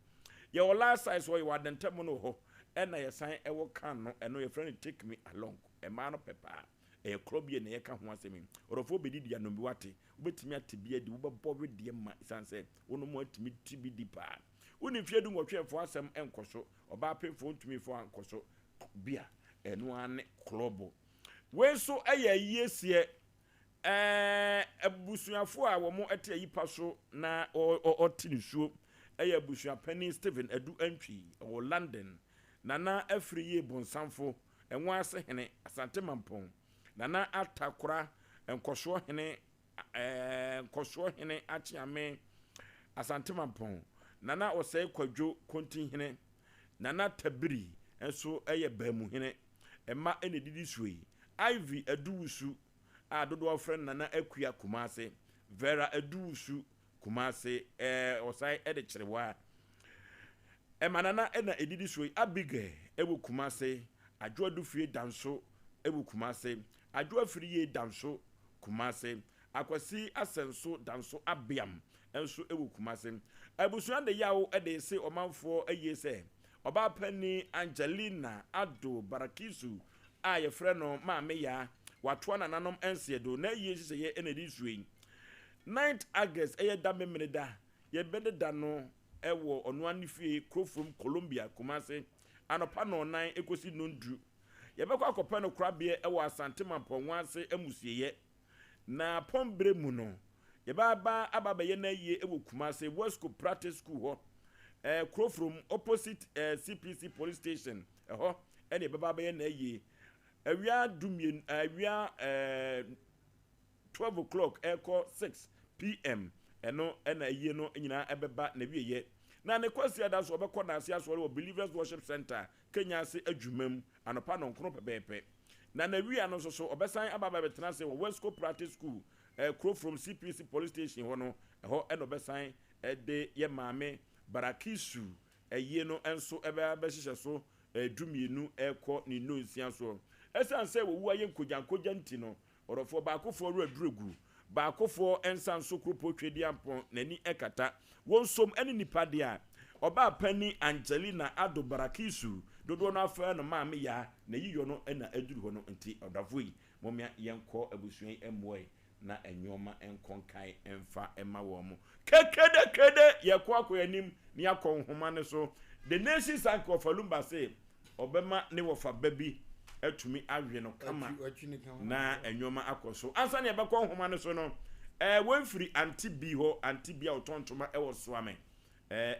ye o last size wo ye wadentem no ho ena ye san ewo kan no eno ye friend take me along e ma no pepa eye kro bia na ye ka ho asemi orofo bedidi ya numbi wate ubetimi atibia di ubabo wedie ma sanse wono mo atimi tibi di pa woni fie du nwotwefo asem enkoso oba pemfo ntumi fo ankoso bia eno ane klobo wenso eye yiesie abusuafo a wo mo ete yipa so na otinisuo eye abusua Penny Stephen Edu Antwi o London nana afriye bonsamfo enwa ase hene Asante Mampon nana atakora enkoso hene koso hene achiame Asante Mampon nana Osei Kwadwo kontin hene nana Tabiri enso eye bamu hene emma enedidi suyi Ivy Aduwusu a dodo friend nana Akua Kumase Vera Aduwusu Kumase Osai ede chirewa emma nana ena edidi suyi Abigail ewu Kumase Adwo Adufie danso ewu Kumase Adwo Afiriye danso Kumase akwasi asenso danso abiam enso ewu Kumase abusuan de yawo ede se omanfo eye se oba pani Angelina Ado Barakisu a ye frɛ no maame ya watwa nananom ense do na eye sise ye enedi suyi 9th August eye da memreda ye bede da no ewo ono anifie Krofrom Colombia Kumase anopa no nan ekosi nondru ye bekwa akɔpɛ no krabie ewo Asante Mampon wanse emusieye na pombre mu no ye baba ababa ye na ye ewo Kumase Wesco Practice School ho Krofrom opposite CPC police station ho ene baba ye na ye awia dumien awia 12 o'clock eko 6 p.m. eno ena ye no nyina ebeba na wieye na ne kwasi ada so obekọ na ase asore wo Believers Worship Center Kenya ase adwumam anopa no nkro pepepe na wia no so obesan ababa betena se wo Wesco Practice School Krofrom CPC police station ho no ho eno besan de ye maame Barakisu eye no enso ebe abehihye so dumienu eko ni no nsia so esan se wo wuaye nkojankoja nti no orofo baakofo ru aduregu baakofo ensan so kropo twedi ampon nani ekata wonsom ene nipa de a oba pani Angelina Ado Barakisu dodo no afa no maame ya na yiyo no ena aduru ho no nti odafoi momia yenko abusuan emwe na enyoma enkonkai emfa ema wo mo kede yekwa akoyanim ni akonhoma ne so the nation sank of Alumba say obema ne wofa babi atumi awe no kama na enyoma akoso ansa ne yebekwa nhoma ne so no wonfiri anti ho anti bia otontoma ewo so ame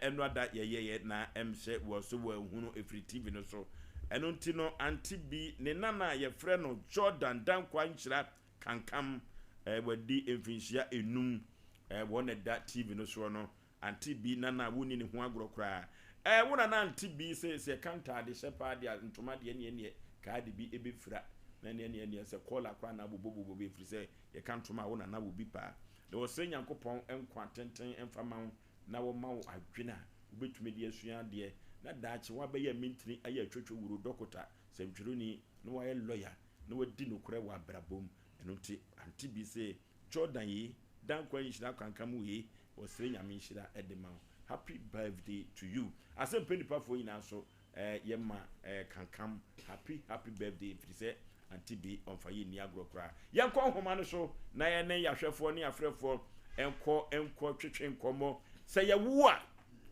eno ada yeye na emse wo so wo hunu efiri TV no so eno nti no anti bi ne nana ye frɛ no Jordan dankwa nkyira kankam wadi emfinhia enum wona da TV no so no anti bi nana woni ne ho agorokra wona na anti bi se kanta de shepa de ntoma de ne ka de bi ebefira na ne se kola kwa na bobobobo be firi se ye kantoma wona na wo bi pa de wo se Nyankopɔn enkwa tenten emfama na wo ma wo adwena obetumi de asua de na daachi wa be ya mintini aye atwetwe wuro dokota semtweroni no wa ye lawyer no wadi no kure wa brabom eno nti anti bi se Jordan yi dan kwa yishira kankamu yi wo se nyame yishira edema happy birthday to you Asem Mpe Nipa fo yina so yema kankam happy birthday firi se anti bi onfa yi ni agrokra yenko homa no so na ye ne yahwefo ne afrefo enko twetwe nkomo se ye wo a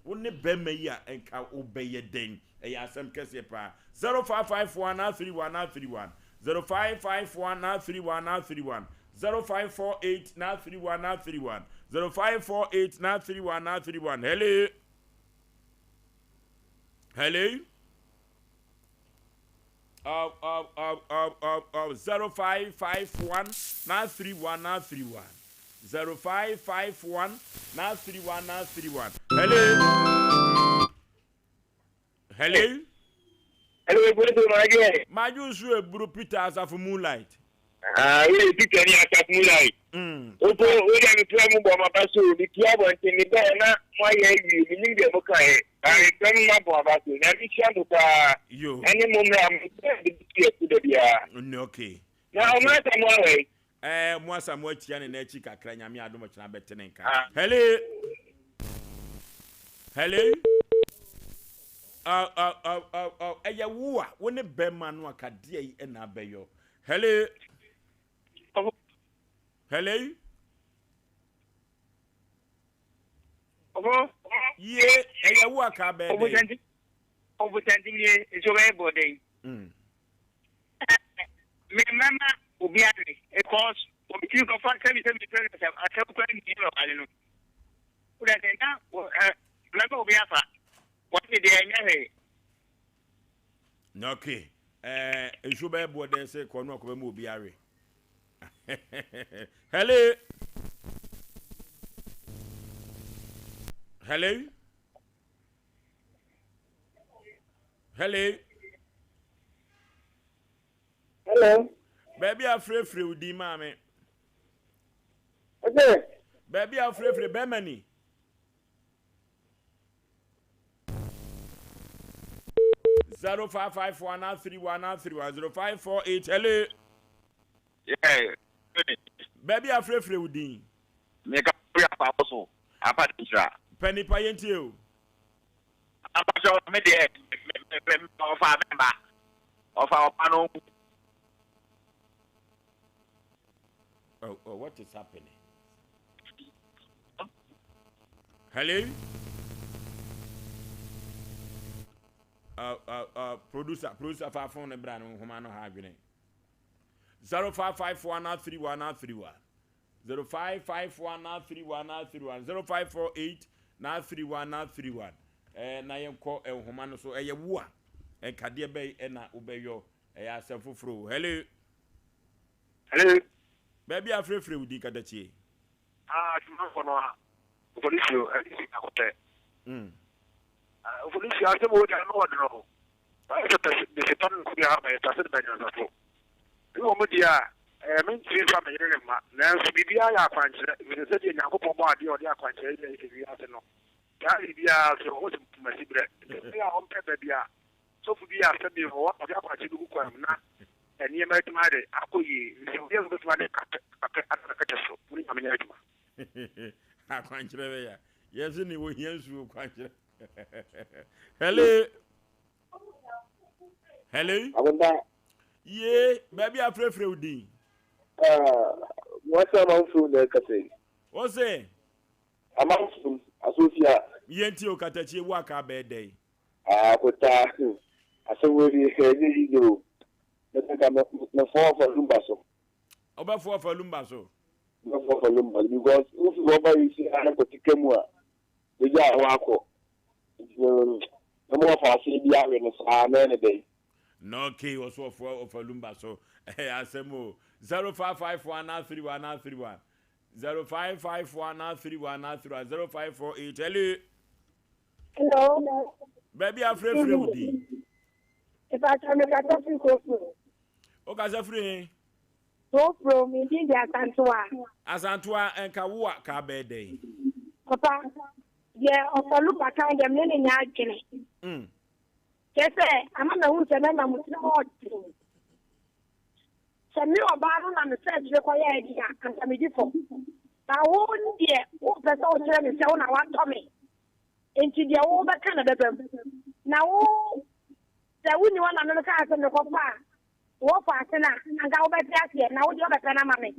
wo ne bema yi a enka obeye den ya asem kese pa 0551931931 0551931931 0548 931 931 0548 931 931. Hello. Hello. 0551 931 931 0551 931 931. Hello. Hello. Hello, good morning. My usual Buru Peter as of moonlight. We pick any attack moonlight. Opo, we are playing bomb abaso. The club and the Ghana, my you need the book. I come up abaso. Now we shall you. Any moment I'm okay. Now I'm not a way. Once I'm watching an Echika Crania, I don't much not better than Hello. Hello. Wua, when a beman waka day and abeyo. Hello. Hello. Yeah, a waka baby. Overtending ye is your body. Remember, Ubiani, a cause of the King of 77 I tell you, I don't know. Would I say now? Remember Ubiafa. What did they know? Okay. You should be able to say, Corno, Mubiari. Hello. Hello. Hello. Hello. Baby, I'm free with the mammy. Okay. Baby, I'm free Bemani. Zero 0548. Hello. Yeah. Baby, I'm free with the Make a prayer also. Apatisha. Penny Payent you. Apatisha, of our member of our panel. Oh, what is happening? Hello? Producer for our phone and brand Humano Hagene. 0551 0551 0548 931 na yem call Humano so a war and Kadia Bay and Ubeyo a Asafufro. Hello. Hello. Baby, I'm free with the Kadachi. Oforisuo, Oforisuo, I don't know. I just the Satan could have a tacit benefit. You know, Media, mean three from a year, Nancy Bibia, I find with the city in Yakopo body or the Aquantia, if you have to know. Galibia, so what my secret? They are on Pebia. So for the after the war of the Aquantia, and you might marry Akuyi, you will get money I can't remember. Yes, anyway, yes, you can't. Hello. Hello. Yeah, baby, I'm free with you. What's among food, Cafe? What's it? Among food, Associate. Yentio Katachi Waka bad day. But I said, we do. Let's come the 4 for Lumbaso. About 4 for Lumbaso. Not for Lumba, because if you go by you see, I have to take him well. The Yaw Wako. No more for CBR in a man a day. No key was for Lumbaso. Asem Mpe 0551 931 931 0551 931 931 0548. Hello. Baby, I'm free with you. If I can make a topic of you. Okay, free. So from me, the Asantua and Kawa Kabe Day. Papa, yeah, of a look at kind of many yards. Yes, I'm not who's a member with no more. Some new battle and the church required and some different. Now, one year, what the old German sound I want Tommy into the old Canada. Now, the only one on the cars in the Copa. What partner and go back here now? You're a Panamanic.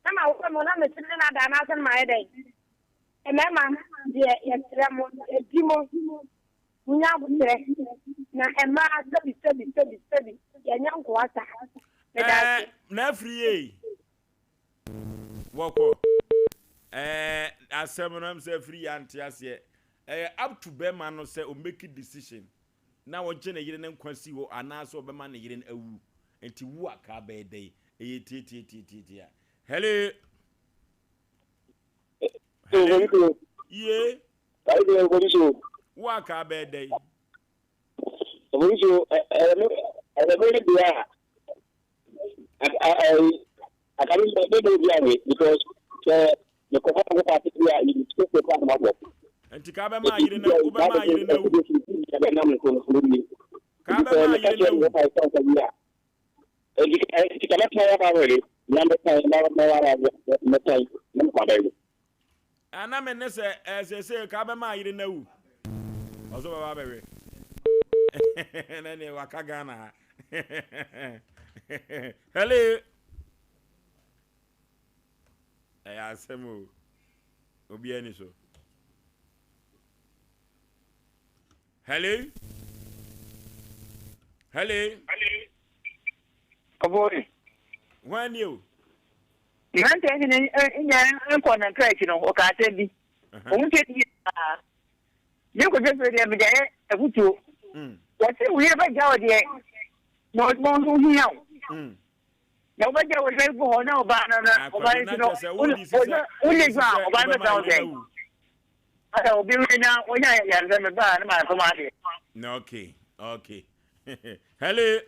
I'm out from one of the children at Anna my day. And Mamma, dear, yes, Timo. We are with now, and my study. Your young quarter. Nefri. Woko. Asem no say free antiase. Up to be man no say o make a decision. Now o je na yire ne nkwasi wo anaso o be man na yire na awu. Enti wu aka be dey. Ti. Hello. Yeah. Wu aka be dey. Oforisuo I can't be because the commander party here is the commander. And to Kabama, you know, Obama, you know, and I'm in as I say, Kabama, you know, also Baby. And then you are Kagana. Hello. Asem obi ani so. Hello. Avoid. When you? You want to in corner crack, you know, or can't tell me. You could just read every day. I would do. What's it? We have a go there. Not more here. Nobody was very poor now, but only ground about the thousand. I will be now when I am the bar, my command. Okay. Hello.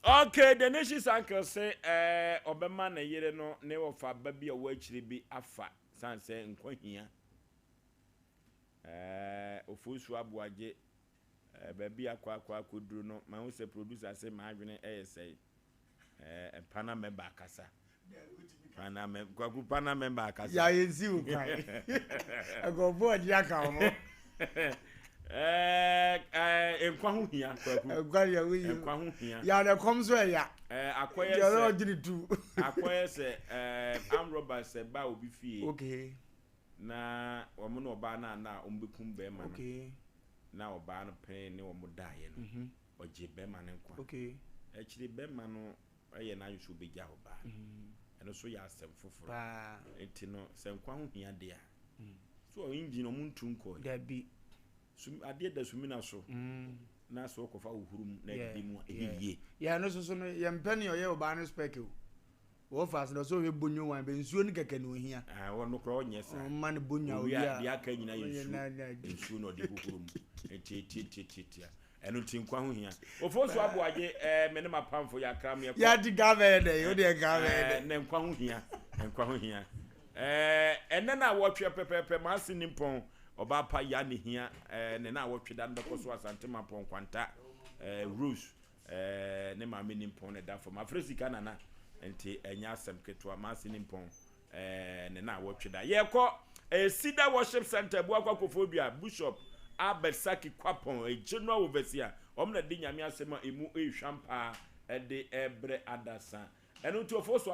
Okay, the nation's uncle say, Obama na yere no, never for baby a wage be afa, sanse and here. Oforisuo Aboagye baby akwa kudru no ma wo se producer say ma adwene say pana member akasa pana member akasa ya yenzi u kai go board ya ka mo enkwa hu hia egwa ya wi enkwa hu hia ya na kom so ya akoye se ya ojiri tu akoye se am robbers se ba obi fie okay na omo no ba na ombekum be ma no okay na oba no pen ne omo dae no oje be ma ne nkwa okay actually be ma no aye na yusu be gya oba eno so ya asem foforo enti no se nkwa ho hia de a so engine omo ntu nko da bi sum ade da sumina so na so kofa uhurum na de mu ebiye ya no so no ye mpeni oye oba no spec wo fast no so we bonyo wan be nsuo ni keke no hia wono kro onye sa man bonya o ya dia ka nyina yesu no de huhurum eti enu tinkwa ho hia Oforisuo Aboagye me ne mapamfo ya kram ya di gave de o de gave ne nkwa ho hia enne na wotwe pepepe ma asini mpon oba pa ya ne hia ne na wotwe da ndoko so asante mapon kwanta rules ne ma me nimpon ne da for Africa nana enti enya asem ketua ma asini mpon ne na wotwe da ye ko Sida Worship Center buakwa kofobia Bishop Abesaki Kwapon general overseer omna di nyame asema emu ehwampa de ebre adasa enu to Oforisuo